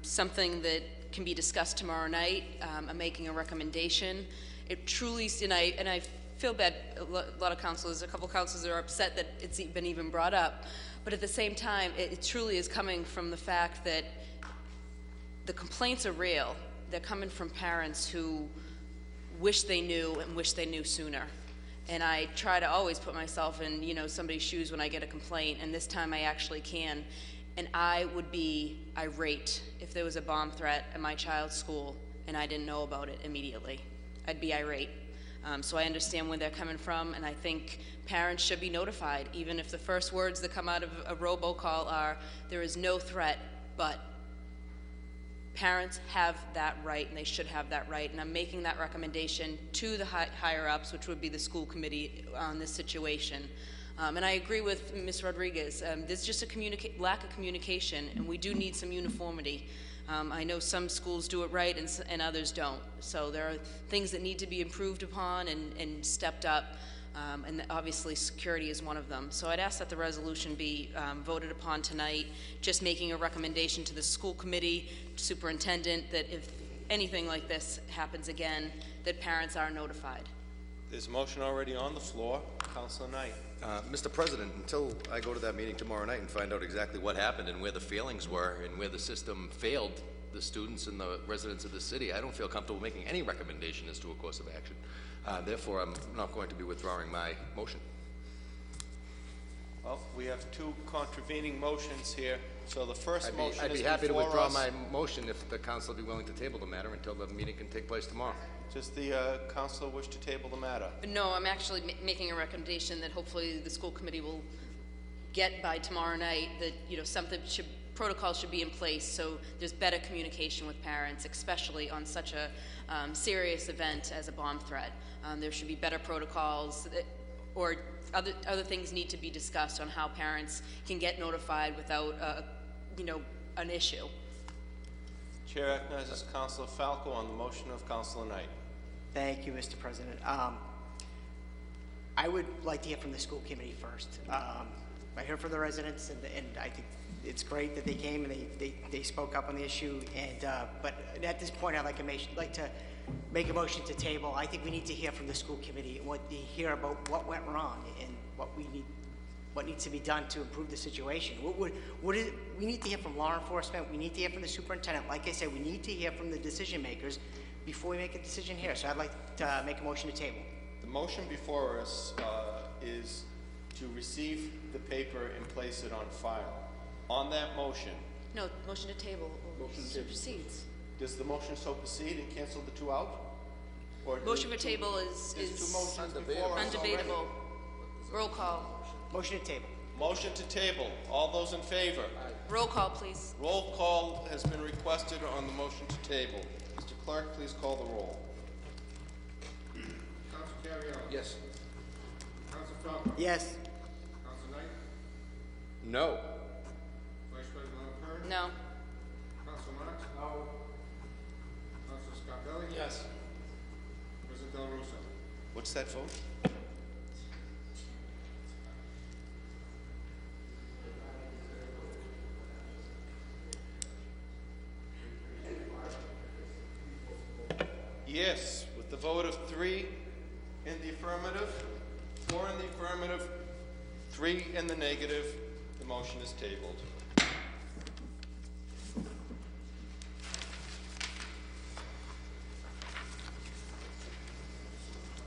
something that can be discussed tomorrow night. I'm making a recommendation. It truly, and I feel bad, a lot of councilors, a couple councilors are upset that it's been even brought up, but at the same time, it truly is coming from the fact that the complaints are real. They're coming from parents who wish they knew and wish they knew sooner. And I try to always put myself in, you know, somebody's shoes when I get a complaint, and this time I actually can. And I would be irate if there was a bomb threat at my child's school and I didn't know about it immediately. I'd be irate. So I understand where they're coming from, and I think parents should be notified, even if the first words that come out of a robocall are, there is no threat, but parents have that right, and they should have that right, and I'm making that recommendation to the higher-ups, which would be the school committee on this situation. And I agree with Ms. Rodriguez. There's just a lack of communication, and we do need some uniformity. I know some schools do it right and others don't. So there are things that need to be improved upon and stepped up, and obviously security is one of them. So I'd ask that the resolution be voted upon tonight, just making a recommendation to the school committee, superintendent, that if anything like this happens again, that parents are notified. There's a motion already on the floor. Councilor Knight. Mr. President, until I go to that meeting tomorrow night and find out exactly what happened and where the failings were and where the system failed the students and the residents of the city, I don't feel comfortable making any recommendation as to a course of action. Therefore, I'm not going to be withdrawing my motion. Well, we have 2 contravening motions here. So the first motion I'd is be happy to before withdraw us. my motion if the council would be willing to table the matter until the meeting can take place tomorrow. Does the councilor wish to table the matter? No, I'm actually making a recommendation that hopefully the school committee will get by tomorrow night, that, you know, protocol should be in place so there's better communication with parents, especially on such a serious event as a bomb threat. There should be better protocols, or other things need to be discussed on how parents can get notified without, you know, an issue. Chair recognizes Councilor Falco on the motion of Councilor Knight. Thank you, Mr. President. I would like to hear from the school committee first. I heard from the residents, and I think it's great that they came and they spoke up on the issue. And but at this point, I'd like to make a motion to table. I think we need to hear from the school committee and hear about what went wrong and what needs to be done to improve the situation. We need to hear from law enforcement. We need to hear from the superintendent. Like I said, we need to hear from the decision makers before we make a decision here. So I'd like to make a motion to table. The motion before us is to receive the paper and place it on file. On that motion. No, motion to table supersedes. Does the motion so proceed and cancel the two out? Or Motion for table is two motions before us undebatable. already? Roll call. Motion to table. Motion to table. All those in favor? Roll call, please. Roll call has been requested on the motion to table. Mr. Clerk, please call the roll. Council Carriero. Yes. Council Falco. Yes. Council Knight. No. Vice President Longo-Kern. No. Council Marks. No. Council Scarpelli. Yes. President Del Russo. What's that vote? Yes, with the vote of 3 in the affirmative, 4 in the affirmative, 3 in the negative, the motion is tabled.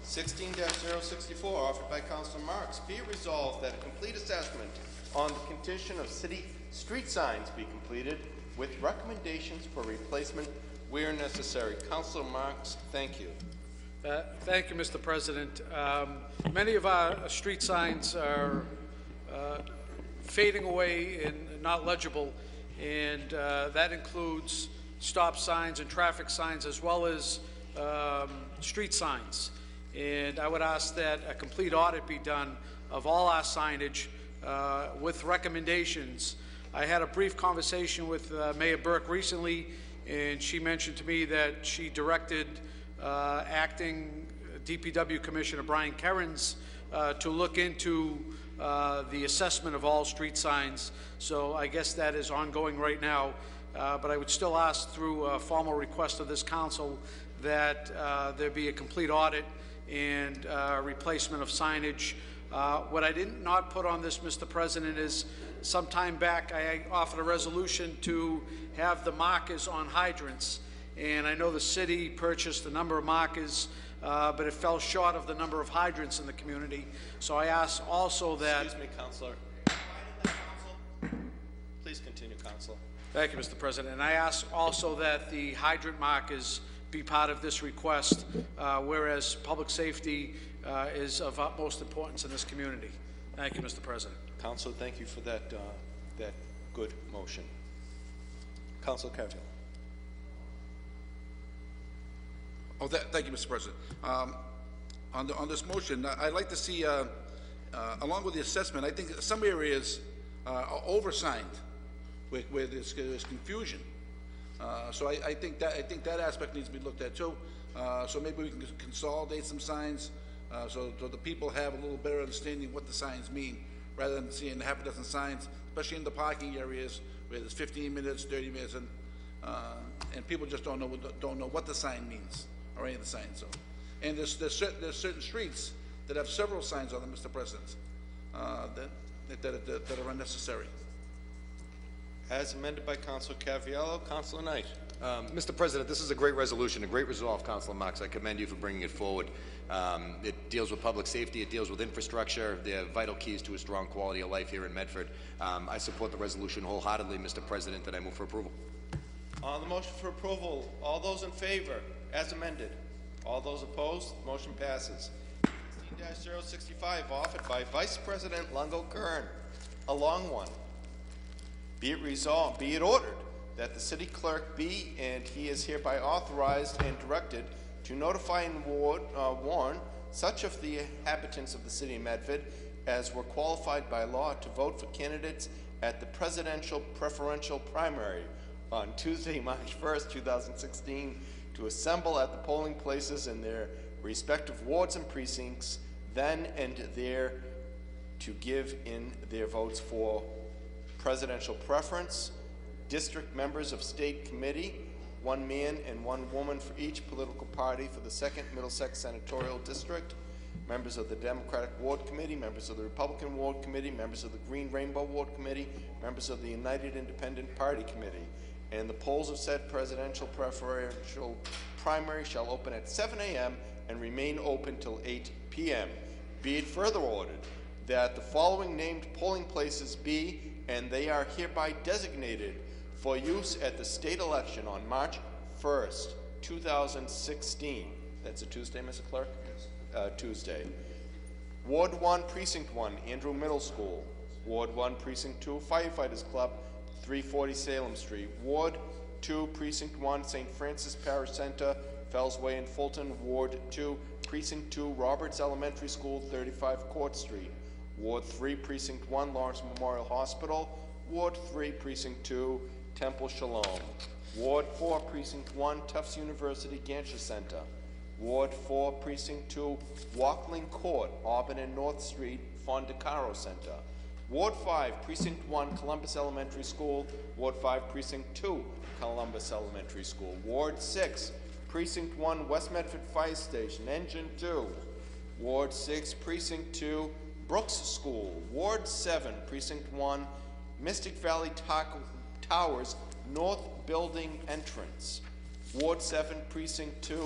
(16-064) offered by Councilor Marks. Be it resolved that a complete assessment on the condition of city street signs be completed with recommendations for replacement where necessary. Councilor Marks, thank you. Thank you, Mr. President. Many of our street signs are fading away and not legible, and that includes stop signs and traffic signs as well as street signs. And I would ask that a complete audit be done of all our signage with recommendations. I had a brief conversation with Mayor Burke recently, and she mentioned to me that she directed acting DPW Commissioner Brian Kerins to look into the assessment of all street signs. So I guess that is ongoing right now. But I would still ask through a formal request of this council that there be a complete audit and replacement of signage. What I did not put on this, Mr. President, is some time back I offered a resolution to have the markers on hydrants. And I know the city purchased a number of markers, but it fell short of the number of hydrants in the community. So I asked also that... Excuse me, Councilor. Please continue, Councilor. Thank you, Mr. President. And I asked also that the hydrant markers be part of this request, whereas public safety is of utmost importance in this community. Thank you, Mr. President. Councilor, thank you for that, that good motion. Councilor Carvill. Oh, thank you, Mr. President. On this motion, I'd like to see, along with the assessment, I think some areas are oversigned where there's confusion. So I think that aspect needs to be looked at too. So maybe we can consolidate some signs so the people have a little better understanding of what the signs mean, rather than seeing half a dozen signs, especially in the parking areas where there's 15 minutes, 30 minutes, and people just don't know what the sign means or any of the signs. So, and there's certain streets that have several signs on them, Mr. President, that are unnecessary. As amended by Councilor Caviello, Councilor Knight. Mr. President, this is a great resolution, a great resolve, Councilor Marks. I commend you for bringing it forward. It deals with public safety, it deals with infrastructure. They're vital keys to a strong quality of life here in Medford. I support the resolution wholeheartedly, Mr. President, and I move for approval. On the motion for approval, all those in favor, as amended. All those opposed, the motion passes. 16-065, offered by Vice President Longo-Kern, a long one. Be it resolved, be it ordered, that the city clerk be, and he is hereby authorized and directed to notify and warn such of the inhabitants of the city of Medford as were qualified by law to vote for candidates at the presidential preferential primary on Tuesday, March 1st, 2016, to assemble at the polling places in their respective wards and precincts then and there to give in their votes for presidential preference, district members of state committee, 1 man and 1 woman for each political party for the 2nd Middlesex Senatorial District, members of the Democratic Ward Committee, members of the Republican Ward Committee, members of the Green Rainbow Ward Committee, members of the United Independent Party Committee. And the polls of said presidential preferential primary shall open at 7 a.m. and remain open till 8 p.m. Be it further ordered that the following named polling places be, and they are hereby designated for use at the state election on March 1st, 2016. That's a Tuesday, Mr. Clerk? Yes. Tuesday. Ward 1, Precinct 1, Andrew Middle School. Ward 1, Precinct 2, Firefighters Club, 340 Salem Street. Ward 2, Precinct 1, St. Francis Parish Center, Fells Way in Fulton. Ward 2, Precinct 2, Roberts Elementary School, 35 Court Street. Ward 3, Precinct 1, Lawrence Memorial Hospital. Ward 3, Precinct 2, Temple Shalom. Ward 4, Precinct 1, Tufts University, Gansha Center. Ward 4, Precinct 2, Walkling Court, Auburn and North Street, Fondacaro Center. Ward 5, Precinct 1, Columbus Elementary School. Ward 5, Precinct 2, Columbus Elementary School. Ward 6, Precinct 1, West Medford Fire Station, Engine 2. Ward 6, Precinct 2, Brooks School. Ward 7, Precinct 1, Mystic Valley Towers, North Building Entrance. Ward 7, Precinct 2,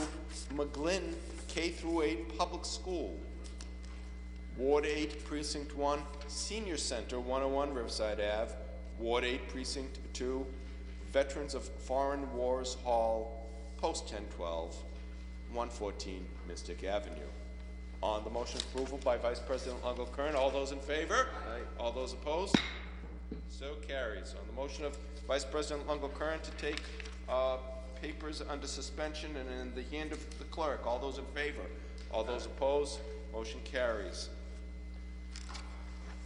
McGlynn K-8 Public School. Ward 8, Precinct 1, Senior Center, 101 Riverside Ave. Ward 8, Precinct 2, Veterans of Foreign Wars Hall, Post 1012, 114 Mystic Avenue. On the motion approval by Vice President Longo-Kern, all those in favor? Aye. All those opposed? So carries. On the motion of Vice President Longo-Kern to take papers under suspension and in the hand of the clerk, all those in favor? All those opposed? Motion carries.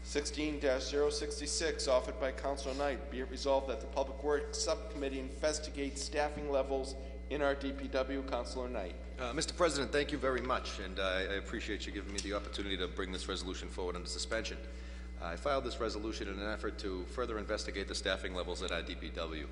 16-066, offered by Councilor Knight. Be it resolved that the Public Works Subcommittee investigates staffing levels in our DPW. Councilor Knight. Mr. President, thank you very much, and I appreciate you giving me the opportunity to bring this resolution forward under suspension. I filed this resolution in an effort to further investigate the staffing levels at our DPW.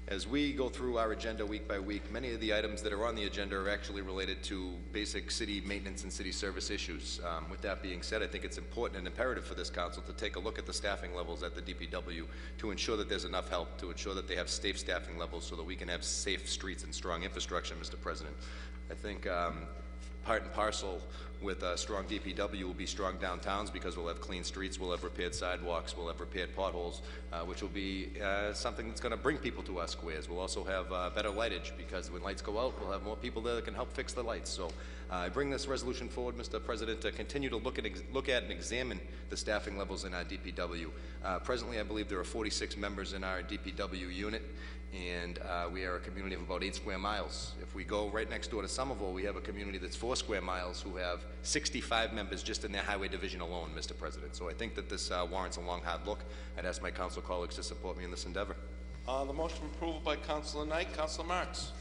As we go through our agenda week by week, many of the items that are on the agenda are actually related to basic city maintenance and city service issues. With that being said, I think it's important and imperative for this council to take a look at the staffing levels at the DPW to ensure that there's enough help, to ensure that they have safe staffing levels so that we can have safe streets and strong infrastructure, Mr. President. I think part and parcel with a strong DPW will be strong downtowns, because we'll have clean streets, we'll have repaired sidewalks, we'll have repaired potholes, which will be something that's going to bring people to our squares. We'll also have better lightage, because when lights go out, we'll have more people there that can help fix the lights. So I bring this resolution forward, Mr. President, to continue to look at and examine the staffing levels in our DPW. Presently, I believe there are 46 members in our DPW unit, and we are a community of about 8 square miles. If we go right next door to Somerville, we have a community that's 4 square miles who have 65 members just in their highway division alone, Mr. President. So I think that this warrants a long, hard look. I'd ask my council colleagues to support me in this endeavor. The motion approval by Councilor Knight. Councilor Marks.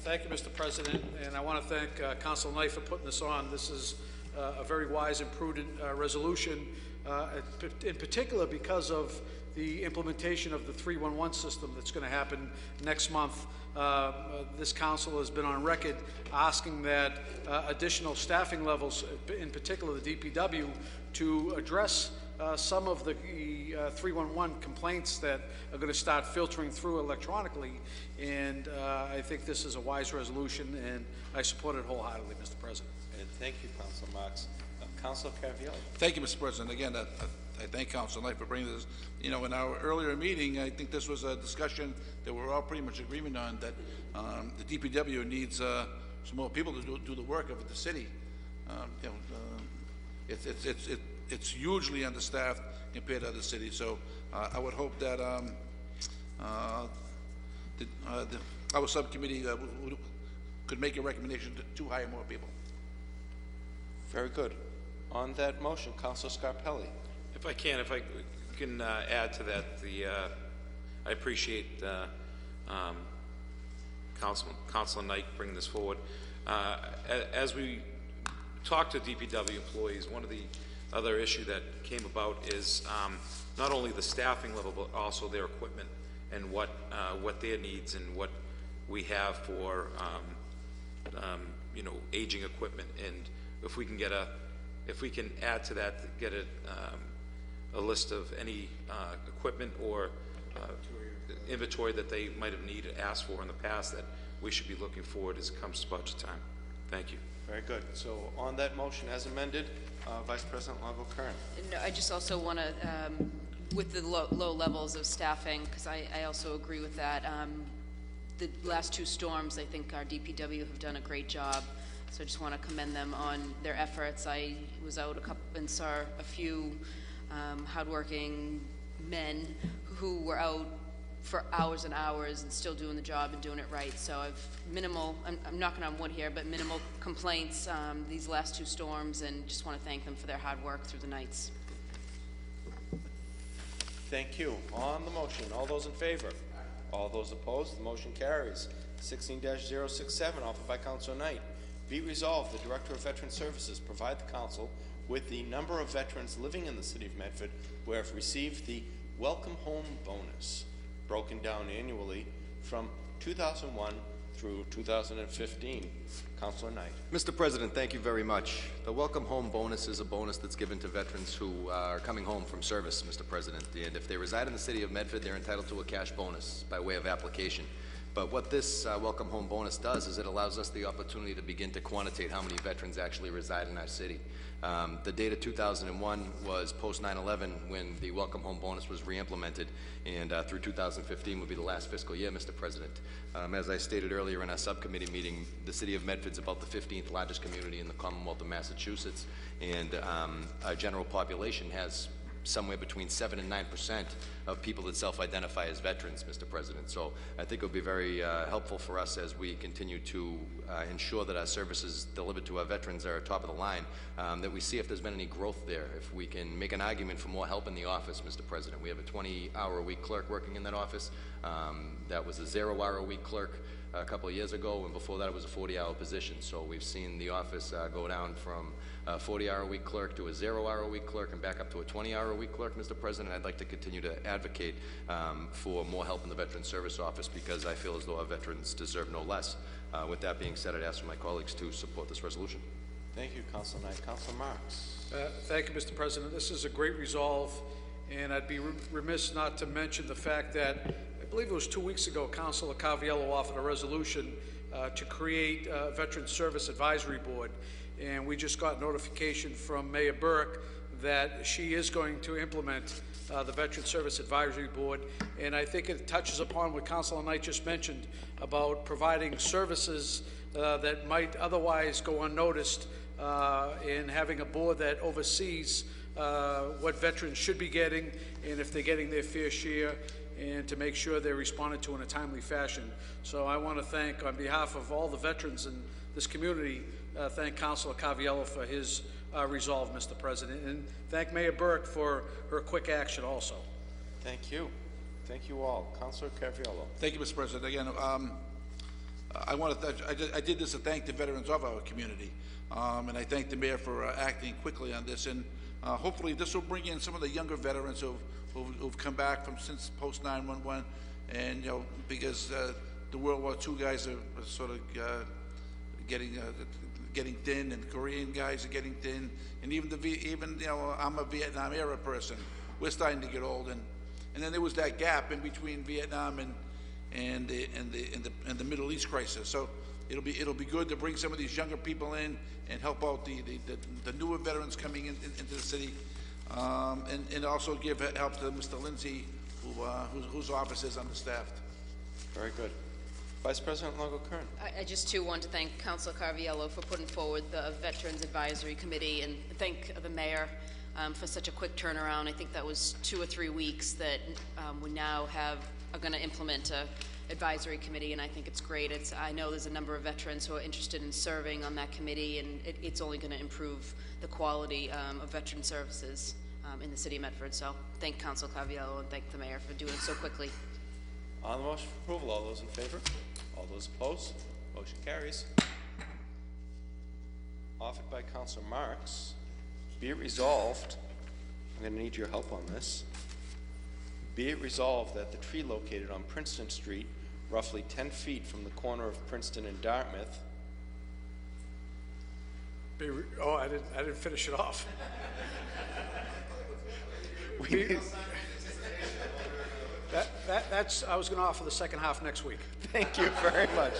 Thank you, Mr. President, and I want to thank Councilor Knight for putting this on. This is a very wise and prudent resolution, in particular because of the implementation of the 311 system that's going to happen next month. This council has been on record asking that additional staffing levels, in particular the DPW, to address some of the 311 complaints that are going to start filtering through electronically, and I think this is a wise resolution, and I support it wholeheartedly, Mr. President. And thank you, Councilor Marks. Councilor Carviallo. Thank you, Mr. President. Again, I thank Councilor Knight for bringing this. You know, in our earlier meeting, I think this was a discussion that we're all pretty much agreement on, that the DPW needs some more people to do the work of the city. You know, it's hugely understaffed compared to other cities. So I would hope that our subcommittee could make a recommendation to hire more people. Very good. On that motion, Councilor Scarpelli. If I can add to that, I appreciate Councilor Knight bringing this forward. As we talked to DPW employees. One of the other issue that came about is not only the staffing level, but also their equipment and what their needs and what we have for you know, aging equipment. And if we can add to that, get a list of any equipment or inventory that they might have needed, asked for in the past, that we should be looking forward as it comes to budget time. Thank you. Very good. So on that motion as amended, Vice President Longo Kern. No, I just also want to, with the low levels of staffing, because I also agree with that. The last two storms, I think our DPW have done a great job. So I just want to commend them on their efforts. I was out and saw a few hardworking men who were out for hours and hours and still doing the job and doing it right. So I've minimal, I'm knocking on wood here, but minimal complaints these last two storms, and just want to thank them for their hard work through the nights. Thank you. On the motion, all those in favor? All those opposed? The motion carries. 16-067, offered by Councilor Knight. Be resolved, the Director of Veteran Services provide the Council with the number of veterans living in the City of Medford who have received the Welcome Home Bonus, broken down annually from 2001 through 2015. Councilor Knight. Mr. President, thank you very much. The Welcome Home Bonus is a bonus that's given to veterans who are coming home from service, Mr. President. And if they reside in the City of Medford, they're entitled to a cash bonus by way of application. But what this Welcome Home Bonus does is it allows us the opportunity to begin to quantitate how many veterans actually reside in our city. The date of 2001 was post 9/11 when the Welcome Home Bonus was re-implemented, and through 2015 will be the last fiscal year, Mr. President. As I stated earlier in our subcommittee meeting, the City of Medford's about the 15th largest community in the Commonwealth of Massachusetts, and our general population has somewhere between 7 and 9% of people that self-identify as veterans, Mr. President. So I think it would be very helpful for us as we continue to ensure that our services delivered to our veterans are top of the line, that we see if there's been any growth there. If we can make an argument for more help in the office, Mr. President. We have a 20-hour-a-week clerk working in that office. That was a 0-hour-a-week clerk a couple of years ago, and before that it was a 40-hour position. So we've seen the office go down from a 40-hour-a-week clerk to a 0-hour-a-week clerk and back up to a 20-hour-a-week clerk, Mr. President. I'd like to continue to advocate for more help in the Veterans Service Office, because I feel as though our veterans deserve no less. With that being said, I'd ask for my colleagues to support this resolution. Thank you, Councilor Knight. Councilor Marks. Thank you, Mr. President. This is a great resolve, and I'd be remiss not to mention the fact that I believe it was 2 weeks ago, Councilor Caviello offered a resolution to create a Veteran Service Advisory Board, and we just got notification from Mayor Burke that she is going to implement the Veteran Service Advisory Board, and I think it touches upon what Councilor Knight just mentioned about providing services that might otherwise go unnoticed, and having a board that oversees what veterans should be getting and if they're getting their fair share, and to make sure they're responded to in a timely fashion. So I want to thank, on behalf of all the veterans in this community, thank Councilor Caviello for his resolve, Mr. President, and thank Mayor Burke for her quick action also. Thank you. Thank you all. Councilor Caviello. Thank you, Mr. President. Again, I did this to thank the veterans of our community, and I thank the mayor for acting quickly on this, and hopefully this will bring in some of the younger veterans who've come back from since post 9/11, and because the World War II guys are sort of getting thin, and Korean guys are getting thin, and even I'm a Vietnam era person. We're starting to get old, and then there was that gap in between Vietnam and the Middle East crisis. So it'll be good to bring some of these younger people in and help out the newer veterans coming into the city, and also give help to Mr. Lindsay, whose office is understaffed. Very good. Vice President Longo Kern. I just too want to thank Councilor Carviello for putting forward the Veterans Advisory Committee, and thank the mayor for such a quick turnaround. I think that was 2 or 3 weeks that we now are going to implement a advisory committee, and I think it's great. I know there's a number of veterans who are interested in serving on that committee, and it's only going to improve the quality of veteran services in the city of Medford. So thank Councilor Carviello and thank the mayor for doing it so quickly. On the motion for approval, all those in favor? All those opposed? Motion carries. offered by Councilor Marks. Be it resolved, I'm going to need your help on this. Be it resolved that the tree located on Princeton Street, roughly 10 feet from the corner of Princeton and Dartmouth. Oh, I didn't finish it off. That's, I was going to offer the second half next week. Thank you very much.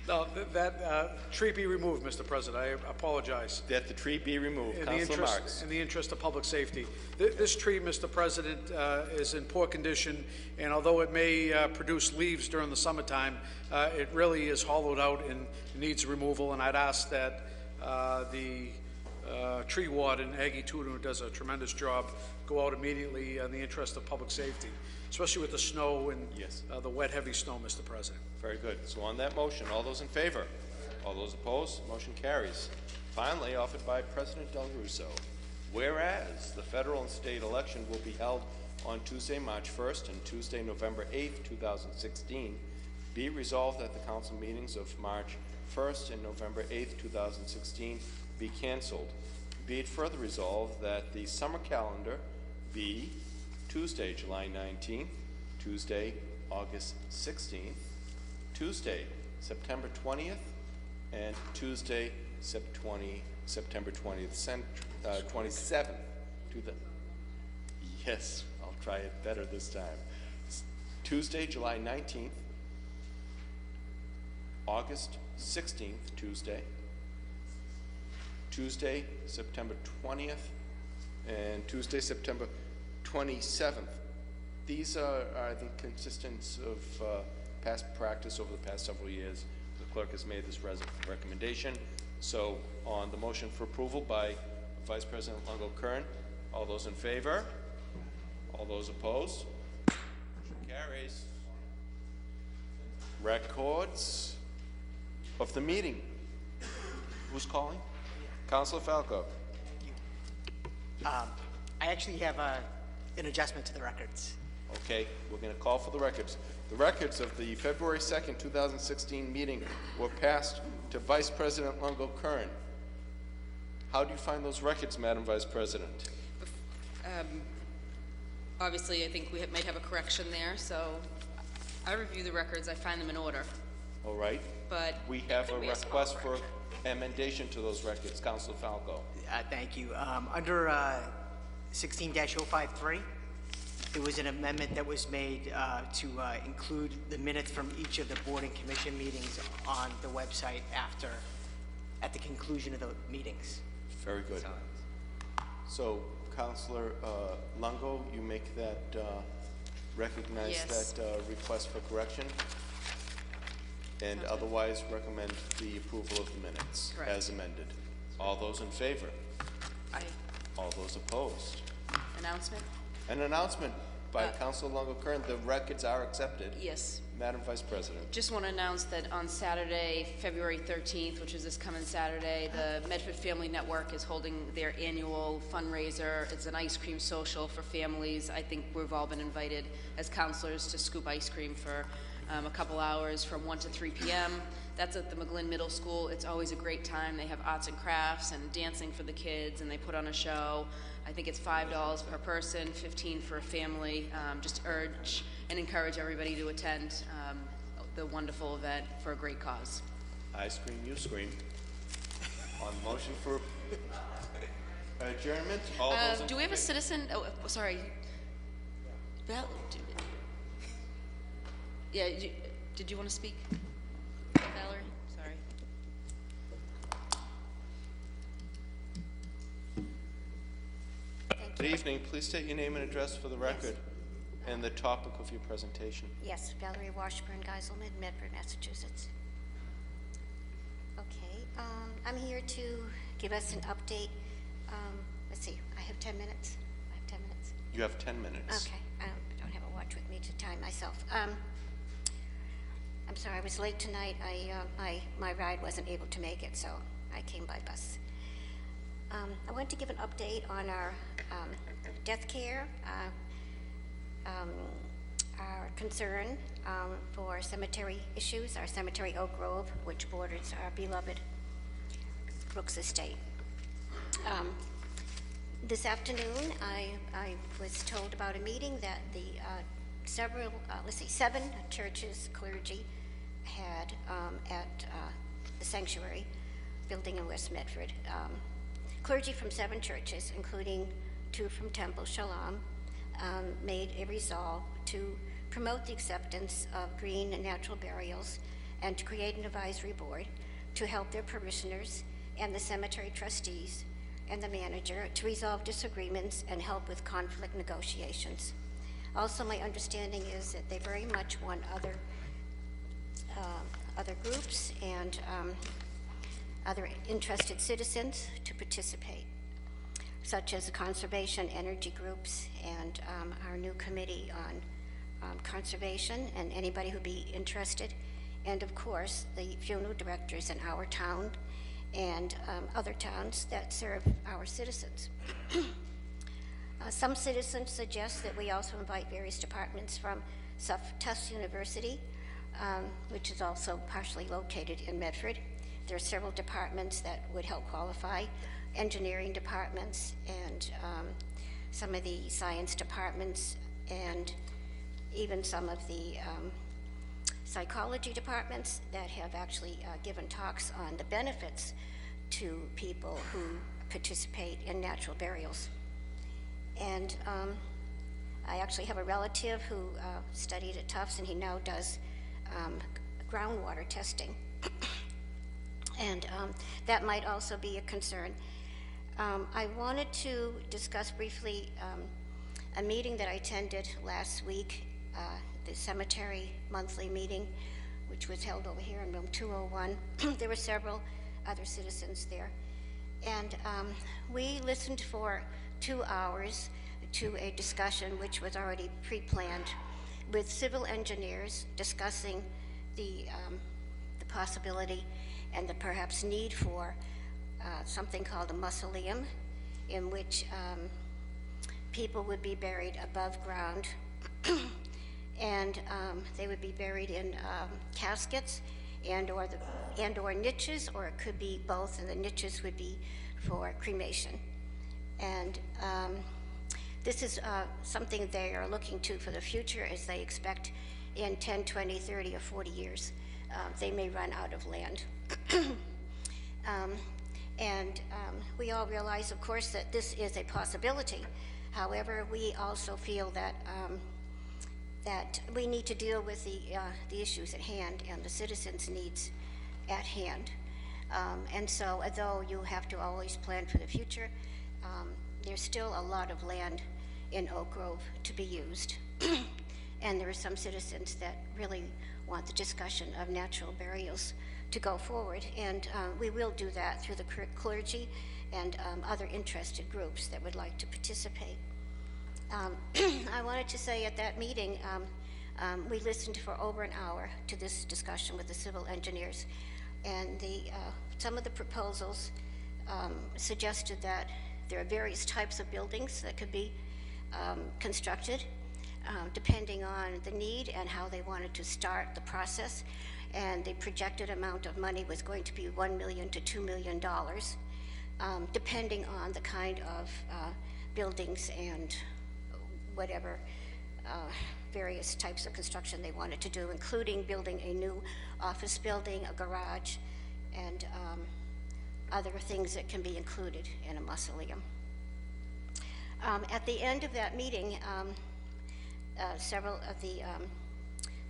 No, that tree be removed, Mr. President. I apologize. That the tree be removed. Councilor Marks. In the interest of public safety. This tree, Mr. President, is in poor condition, and although it may produce leaves during the summertime, it really is hollowed out and needs removal, and I'd ask that the tree warden, Aggie Tudor, who does a tremendous job, go out immediately in the interest of public safety, especially with the snow and the wet, heavy snow, Mr. President. Very good. So on that motion, all those in favor? All those opposed? Motion carries. Finally, offered by President Del Russo. Whereas the federal and state election will be held on Tuesday, March 1st and Tuesday, November 8th, 2016, be resolved that the council meetings of March 1st and November 8th, 2016 be canceled. Be it further resolved that the summer calendar be Tuesday, July 19th, Tuesday, August 16th, Tuesday, September 20th, and Tuesday, September 27th. Yes, I'll try it better this time. Tuesday, July 19th, August 16th, Tuesday, September 20th, and Tuesday, September 27th. These are, I think, consistent of past practice over the past several years. The clerk has made this recommendation. So on the motion for approval by Vice President Longo-Kern, all those in favor? All those opposed? Motion carries. Records of the meeting. Who's calling? Councilor Falco. I actually have an adjustment to the records. Okay, we're going to call for the records. The records of the February 2nd, 2016 meeting were passed to Vice President Longo-Kern. How do you find those records, Madam Vice President? Obviously, I think we might have a correction there, so I review the records. I find them in order. All right. But we have a request for amendation to those records. Councilor Falco. Thank you. Under 16-053, there was an amendment that was made to include the minutes from each of the board and commission meetings on the website at the conclusion of the meetings. Very good. So, Councilor Longo, you make that, recognize that request for correction, and otherwise recommend the approval of the minutes as amended. All those in favor? Aye. All those opposed? Announcement? An announcement by Councilor Longo-Kern. The records are accepted. Yes. Madam Vice President. Just want to announce that on Saturday, February 13th, which is this coming Saturday, the Medford Family Network is holding their annual fundraiser. It's an ice cream social for families. I think we've all been invited as counselors to scoop ice cream for a couple hours from 1 to 3 p.m. That's at the McGlynn Middle School. It's always a great time. They have arts and crafts and dancing for the kids, and they put on a show. I think it's $5 per person, $15 for a family. Just urge and encourage everybody to attend the wonderful event for a great cause. I scream, you scream. On motion for adjournment, all those in do we have a citizen? Oh, sorry. Val, yeah, did you want to speak? Valerie? Sorry. Good evening. Please state your name and address for the record and the topic of your presentation. Yes, Valerie Washburn Geiselman, Medford, Massachusetts. Okay, I'm here to give us an update. Let's see, I have 10 minutes. I have 10 minutes. You have 10 minutes. Okay, I don't have a watch with me to time myself. I'm sorry, I was late tonight. My ride wasn't able to make it, so I came by bus. I want to give an update on our death care, our concern for cemetery issues, our cemetery Oak Grove, which borders our beloved Brooks Estate. This afternoon, I was told about a meeting that the seven churches, clergy, had at the sanctuary building in West Medford. Clergy from 7 churches, including 2 from Temple Shalom, made a resolve to promote the acceptance of green and natural burials and to create an advisory board to help their parishioners and the cemetery trustees and the manager to resolve disagreements and help with conflict negotiations. Also, my understanding is that they very much want other groups and other interested citizens to participate, such as the conservation energy groups and our new committee on conservation and anybody who'd be interested, and of course the funeral directors in our town and other towns that serve our citizens. Some citizens suggest that we also invite various departments from Tufts University, which is also partially located in Medford. There are several departments that would help qualify, engineering departments and some of the science departments and even some of the psychology departments that have actually given talks on the benefits to people who participate in natural burials. And I actually have a relative who studied at Tufts, and he now does groundwater testing. And that might also be a concern. I wanted to discuss briefly a meeting that I attended last week, the cemetery monthly meeting, which was held over here in room 201. There were several other citizens there. And we listened for 2 hours to a discussion which was already pre-planned with civil engineers discussing the possibility and the perhaps need for something called a mausoleum, in which people would be buried above ground and they would be buried in caskets and or niches, or it could be both, and the niches would be for cremation. And this is something they are looking to for the future, as they expect in 10, 20, 30, or 40 years they may run out of land. We all realize, of course, that this is a possibility. However, we also feel that that we need to deal with the issues at hand and the citizens' needs at hand. And so, although you have to always plan for the future, there's still a lot of land in Oak Grove to be used. And there are some citizens that really want the discussion of natural burials to go forward. And we will do that through the clergy and other interested groups that would like to participate. I wanted to say at that meeting, we listened for over an hour to this discussion with the civil engineers. And some of the proposals suggested that there are various types of buildings that could be constructed depending on the need and how they wanted to start the process. And the projected amount of money was going to be $1 million to $2 million, depending on the kind of buildings and whatever various types of construction they wanted to do, including building a new office building, a garage, and other things that can be included in a mausoleum. At the end of that meeting, several of the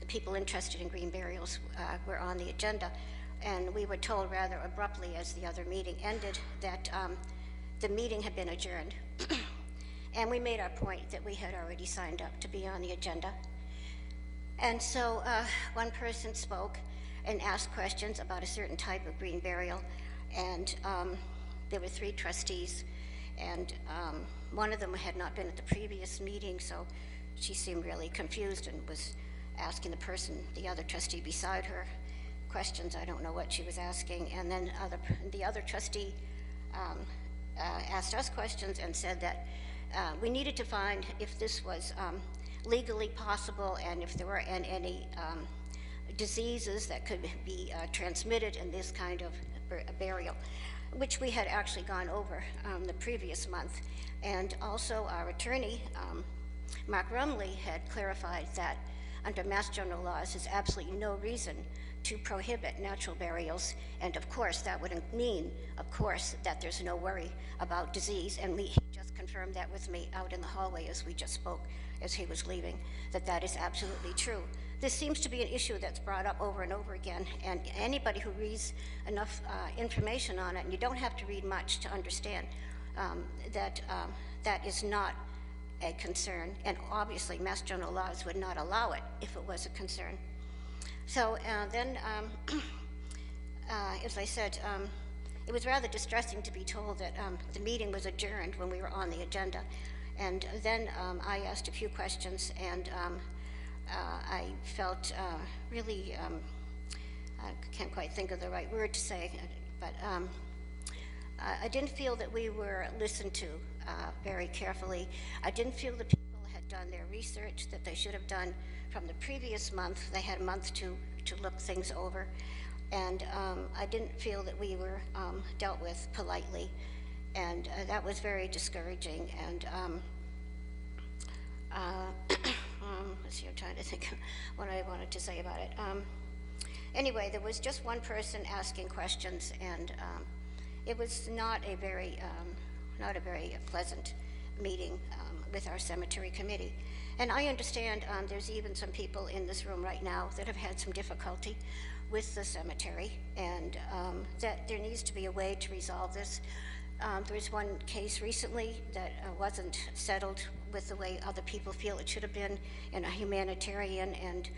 people interested in green burials were on the agenda, and we were told rather abruptly as the other meeting ended that the meeting had been adjourned. And we made our point that we had already signed up to be on the agenda. And so one person spoke and asked questions about a certain type of green burial, and there were 3 trustees, and one of them had not been at the previous meeting, so she seemed really confused and was asking the other trustee beside her questions. I don't know what she was asking. And then the other trustee asked us questions and said that we needed to find if this was legally possible and if there were any diseases that could be transmitted in this kind of burial. which we had actually gone over the previous month. And also our attorney, Mark Rumley, had clarified that under Mass General laws, there's absolutely no reason to prohibit natural burials. And of course, that would mean, of course, that there's no worry about disease. And he just confirmed that with me out in the hallway as we just spoke, as he was leaving, that that is absolutely true. This seems to be an issue that's brought up over and over again, and anybody who reads enough information on it, and you don't have to read much to understand that that is not a concern, and obviously Mass General laws would not allow it if it was a concern. So then, as I said, it was rather distressing to be told that the meeting was adjourned when we were on the agenda. And then I asked a few questions, and I felt really, I can't quite think of the right word to say, but I didn't feel that we were listened to very carefully. I didn't feel the people had done their research that they should have done from the previous month. They had a month to look things over. And I didn't feel that we were dealt with politely. And that was very discouraging. And let's see, I'm trying to think what I wanted to say about it. Anyway, there was just one person asking questions, and it was not a very pleasant meeting with our cemetery committee. And I understand there's even some people in this room right now that have had some difficulty with the cemetery, and that there needs to be a way to resolve this. There was one case recently that wasn't settled with the way other people feel it should have been, in a humanitarian and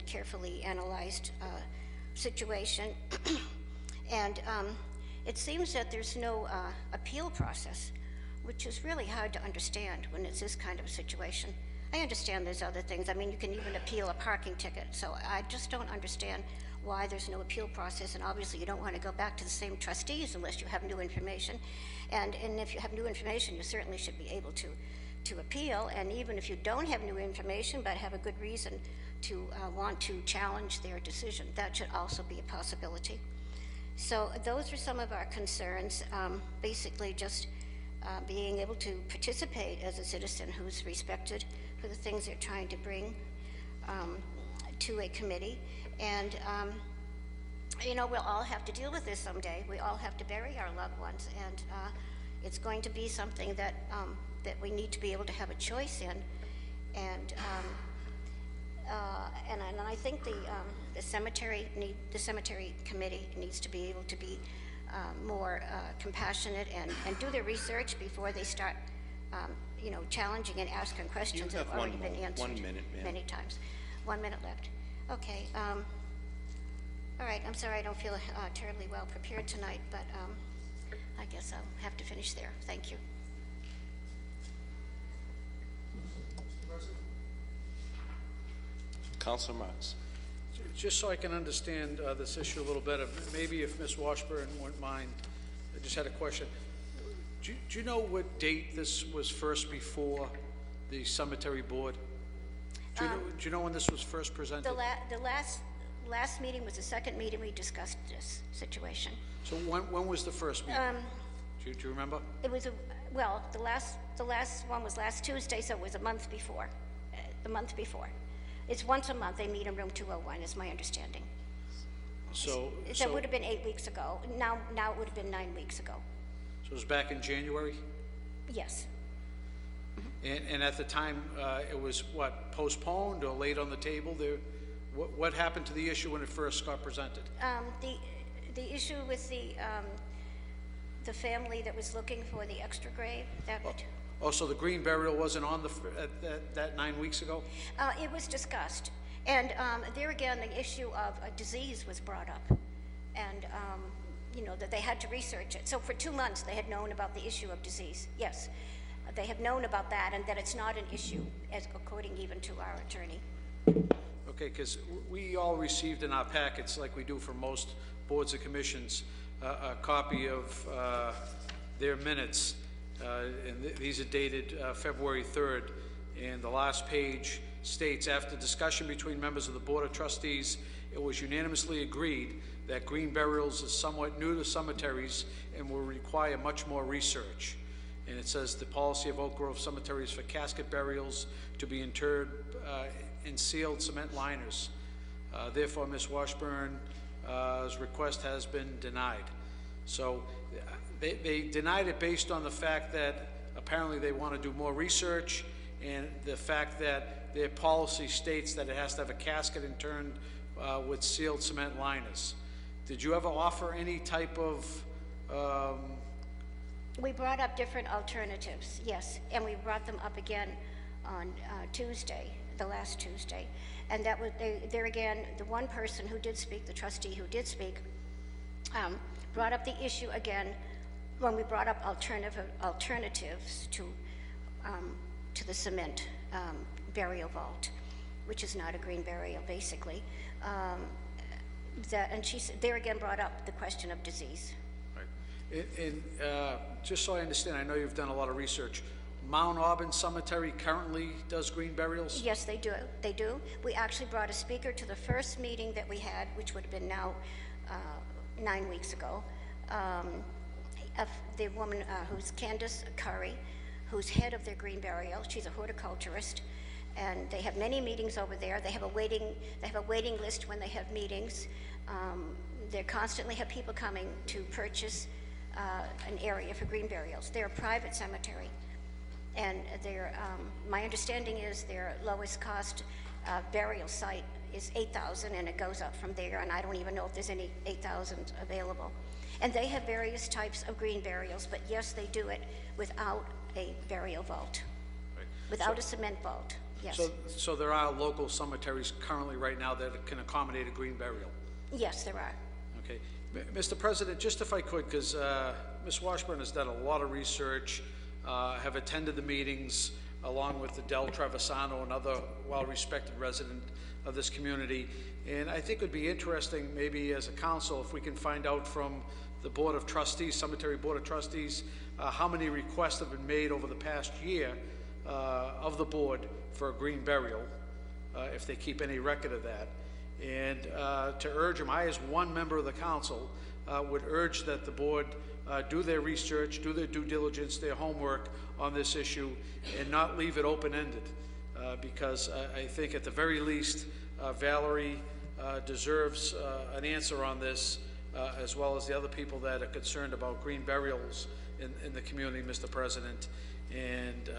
carefully analyzed situation. And it seems that there's no appeal process, which is really hard to understand when it's this kind of a situation. I understand there's other things. I mean, you can even appeal a parking ticket. So I just don't understand why there's no appeal process. And obviously, you don't want to go back to the same trustees unless you have new information. And if you have new information, you certainly should be able to appeal. And even if you don't have new information but have a good reason to want to challenge their decision, that should also be a possibility. So those are some of our concerns. Basically, just being able to participate as a citizen who's respected for the things they're trying to bring to a committee. And, you know, we'll all have to deal with this someday. We all have to bury our loved ones, and it's going to be something that, that we need to be able to have a choice in. And I think the cemetery committee needs to be able to be more compassionate and do their research before they start, you know, challenging and asking questions that have already been answered 1 minute, ma'am. many times. 1 minute left. Okay. All right. I'm sorry I don't feel terribly well prepared tonight, but I guess I'll have to finish there. Thank you. Councilor Marks. Just so I can understand this issue a little better, maybe if Ms. Washburn wouldn't mind, I just had a question. Do you know what date this was first before the cemetery board? Do you know when this was first presented? The last meeting was the second meeting we discussed this situation. So when was the first meeting? Do you remember? It was well, the last one was last Tuesday, so it was a month before. The month before. It's once a month. They meet in room 201, is my understanding. So it would have been 8 weeks ago. Now it would have been 9 weeks ago. So it was back in January? Yes. And at the time, it was what, postponed or laid on the table? What happened to the issue when it first got presented? The issue with the family that was looking for the extra grave. Oh, so the green burial wasn't on that 9 weeks ago? It was discussed. And there again, the issue of a disease was brought up. And, you know, that they had to research it. So for 2 months, they had known about the issue of disease. Yes, they have known about that, and that it's not an issue, as according even to our attorney. Okay, because we all received in our packets, like we do for most boards and commissions, a copy of their minutes. And these are dated February 3rd, and the last page states, after discussion between members of the Board of Trustees, it was unanimously agreed that green burials is somewhat new to cemeteries and will require much more research. And it says the policy of Oak Grove cemeteries for casket burials to be interred in sealed cement liners. Therefore, Ms. Washburn's request has been denied. So they denied it based on the fact that apparently they want to do more research, and the fact that their policy states that it has to have a casket interned with sealed cement liners. Did you ever offer any type of We brought up different alternatives, yes, and we brought them up again on Tuesday, the last Tuesday. And that was, there again, the one person who did speak, the trustee who did speak, brought up the issue again when we brought up alternatives to the cement burial vault, which is not a green burial, basically. And she there again brought up the question of disease. Right. And just so I understand, I know you've done a lot of research. Mount Auburn Cemetery currently does green burials? Yes, they do. They do. We actually brought a speaker to the first meeting that we had, which would have been now 9 weeks ago. The woman who's Candace Curry, who's head of their green burial. She's a horticulturist, and they have many meetings over there. They have a waiting list when they have meetings. They constantly have people coming to purchase an area for green burials. They're a private cemetery, and my understanding is their lowest cost burial site is $8,000, and it goes up from there, and I don't even know if there's any $8,000 available. And they have various types of green burials, but yes, they do it without a burial vault, Right. without a cement vault, yes. So there are local cemeteries currently right now that can accommodate a green burial? Yes, there are. Okay. Mr. President, just if I could, because Ms. Washburn has done a lot of research, have attended the meetings along with Adele Trevisano, another well-respected resident of this community. And I think it would be interesting, maybe as a council, if we can find out from the Board of Trustees, Cemetery Board of Trustees, how many requests have been made over the past year of the board for a green burial, if they keep any record of that. And to urge them, I as one member of the council would urge that the board do their research, do their due diligence, their homework on this issue, and not leave it open-ended, because I think at the very least Valerie deserves an answer on this, as well as the other people that are concerned about green burials in the community, Mr. President. And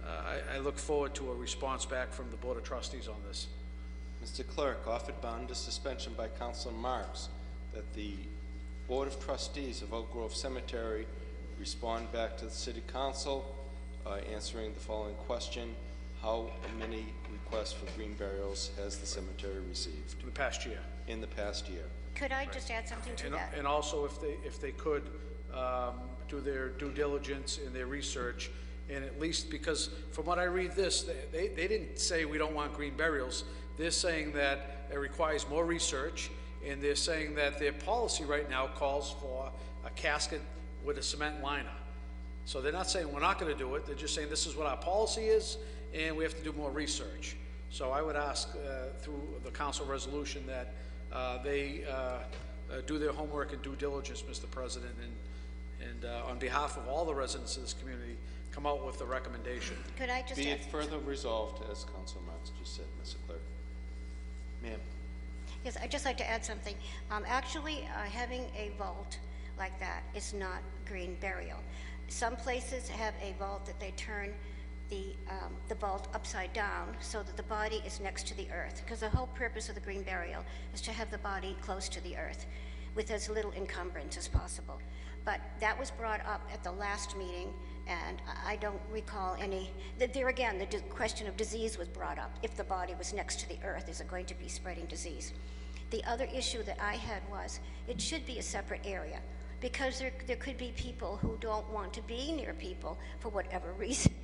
I look forward to a response back from the Board of Trustees on this. Mr. Clerk, offered by under suspension by Councilor Marks that the Board of Trustees of Oak Grove Cemetery respond back to the City Council answering the following question: how many requests for green burials has the cemetery received? In the past year. In the past year. Could I just add something to that? And also, if they could do their due diligence in their research, and at least, because from what I read this, they didn't say we don't want green burials. They're saying that it requires more research, and they're saying that their policy right now calls for a casket with a cement liner. So they're not saying we're not going to do it. They're just saying this is what our policy is, and we have to do more research. So I would ask through the council resolution that they do their homework and due diligence, Mr. President, and on behalf of all the residents of this community, come out with the recommendation. Could I just Be add it further resolved, as Councilor Marks just said, Mr. Clerk. Ma'am. Yes, I'd just like to add something. Actually, having a vault like that is not green burial. Some places have a vault that they turn the vault upside down so that the body is next to the earth, because the whole purpose of the green burial is to have the body close to the earth with as little encumbrance as possible. But that was brought up at the last meeting, and I don't recall any. There again, the question of disease was brought up. If the body was next to the earth, is it going to be spreading disease? The other issue that I had was it should be a separate area, because there could be people who don't want to be near people for whatever reason,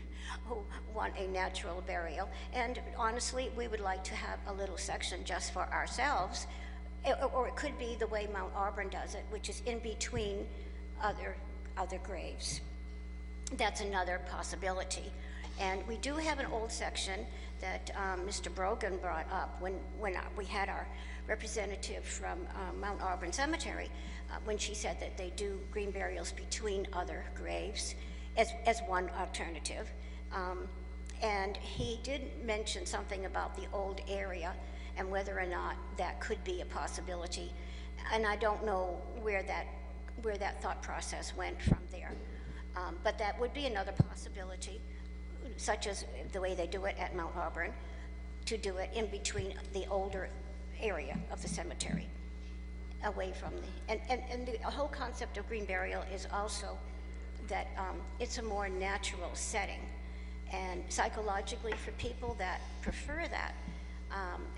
who want a natural burial. And honestly, we would like to have a little section just for ourselves, or it could be the way Mount Auburn does it, which is in between other graves. That's another possibility. And we do have an old section that Mr. Brogan brought up when we had our representative from Mount Auburn Cemetery, when she said that they do green burials between other graves as one alternative. And he did mention something about the old area and whether or not that could be a possibility. And I don't know where that thought process went from there. But that would be another possibility, such as the way they do it at Mount Auburn, to do it in between the older area of the cemetery, away from the, and the whole concept of green burial is also that it's a more natural setting. And psychologically for people that prefer that,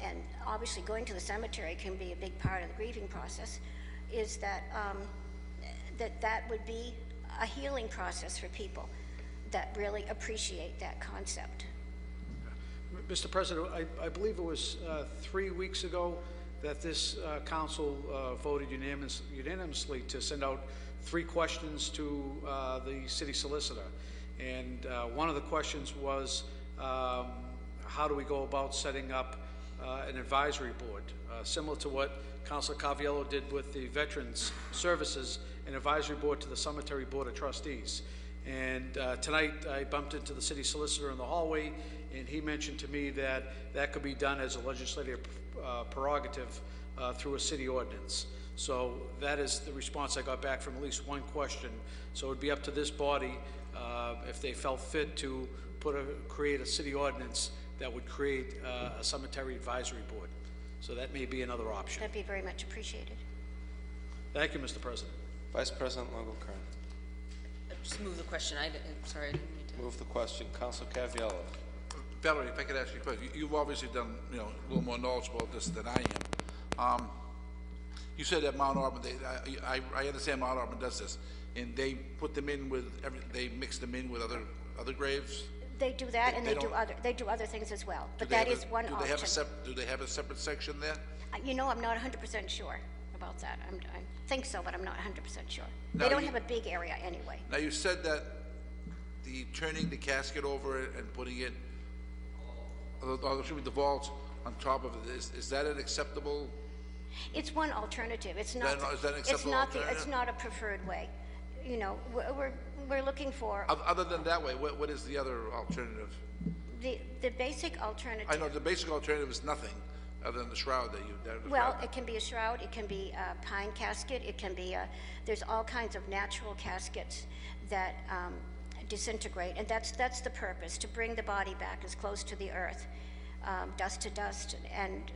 and obviously going to the cemetery can be a big part of the grieving process, is that that would be a healing process for people that really appreciate that concept. Mr. President, I believe it was 3 weeks ago that this council voted unanimously to send out 3 questions to the city solicitor. And one of the questions was, how do we go about setting up an advisory board, similar to what Councilor Caviello did with the Veterans Services, an advisory board to the Cemetery Board of Trustees. And tonight I bumped into the city solicitor in the hallway, and he mentioned to me that that could be done as a legislative prerogative through a city ordinance. So that is the response I got back from at least one question. So it would be up to this body if they felt fit to create a city ordinance that would create a cemetery advisory board. So that may be another option. That'd be very much appreciated. Thank you, Mr. President. Vice President Longo-Kern. Just move the question. I'm sorry, I didn't mean to. Move the question. Council Caviello. Valerie, if I could ask you a question. You've obviously done, a little more knowledgeable about this than I am. You said that Mount Auburn, I understand Mount Auburn does this, and they put them in with, they mix them in with other graves? They do that, and they do other things as well. But that is one option. Do they have a separate section there? I'm not 100% sure about that. I think so, but I'm not 100% sure. Now They don't have a big area anyway. Now, you said that the turning the casket over and putting it, the vault on top of it, is that an acceptable? It's one alternative. It's not. Is that an acceptable alternative? It's not a preferred way. We're looking for. Other than that way, what is the other alternative? The basic alternative. I know the basic alternative is nothing other than the shroud that you. Well, it can be a shroud. It can be a pine casket. It can be there's all kinds of natural caskets that disintegrate, and that's the purpose, to bring the body back as close to the earth, dust to dust, and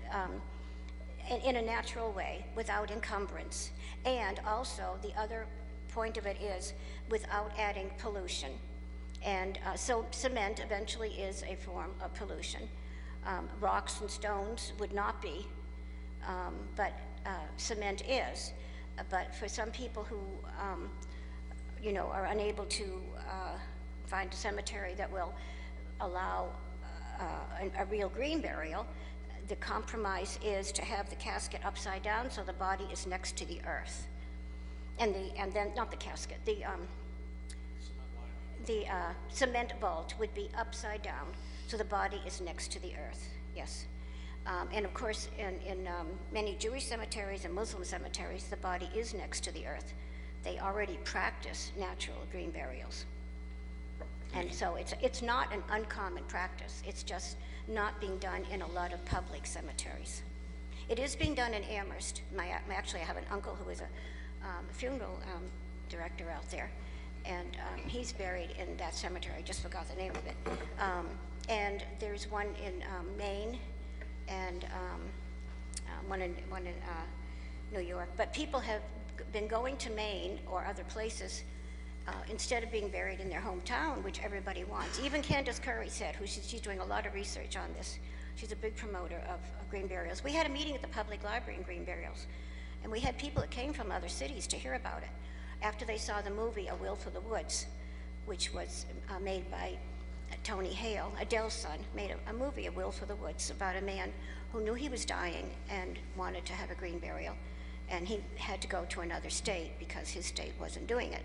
in a natural way, without encumbrance. And also, the other point of it is without adding pollution. And so cement eventually is a form of pollution. Rocks and stones would not be, but cement is. But for some people who, are unable to find a cemetery that will allow a real green burial, the compromise is to have the casket upside down so the body is next to the earth. And then not the casket, the cement vault would be upside down so the body is next to the earth. Yes. And of course, in many Jewish cemeteries and Muslim cemeteries, the body is next to the earth. They already practice natural green burials. And so it's not an uncommon practice. It's just not being done in a lot of public cemeteries. It is being done in Amherst. Actually, I have an uncle who is a funeral director out there, and he's buried in that cemetery. I just forgot the name of it. And there's one in Maine, and one in New York. But people have been going to Maine or other places instead of being buried in their hometown, which everybody wants. Even Candace Curry said, she's doing a lot of research on this. She's a big promoter of green burials. We had a meeting at the public library in green burials, and we had people that came from other cities to hear about it after they saw the movie A Will for the Woods, which was made by Tony Hale. Adele's son made a movie, A Will for the Woods, about a man who knew he was dying and wanted to have a green burial, and he had to go to another state because his state wasn't doing it.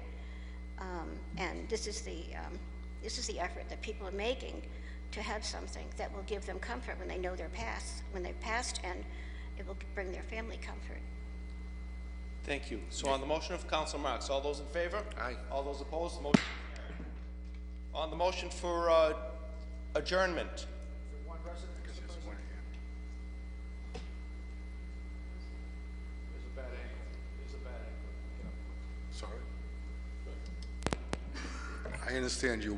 And this is the effort that people are making to have something that will give them comfort when they know their past, when they've passed, and it will bring their family comfort. Thank you. So on the motion of Council Marks, all those in favor? Aye. All those opposed, the motion is carried. On the motion for adjournment, Sorry? I understand you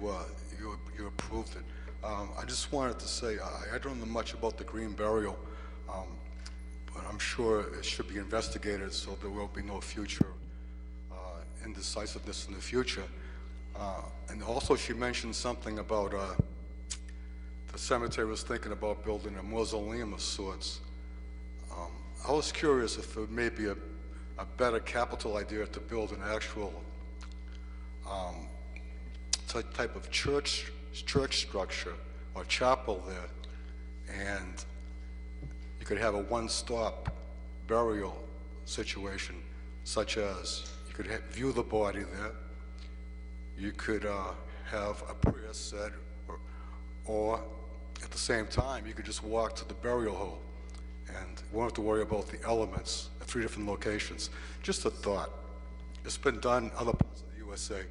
approved it. I just wanted to say, I don't know much about the green burial, but I'm sure it should be investigated so there will be no future indecisiveness in the future. And also she mentioned something about the cemetery was thinking about building a mausoleum of sorts. I was curious if it may be a better capital idea to build an actual type of church structure or chapel there, and you could have a one-stop burial situation, such as you could view the body there, you could have a prayer said, or at the same time you could just walk to the burial hole and you won't have to worry about the elements at 3 different locations. Just a thought. It's been done in other parts of the USA.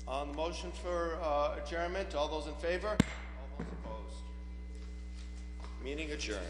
on the motion for adjournment, all those in favor? All those opposed? Meeting adjourned.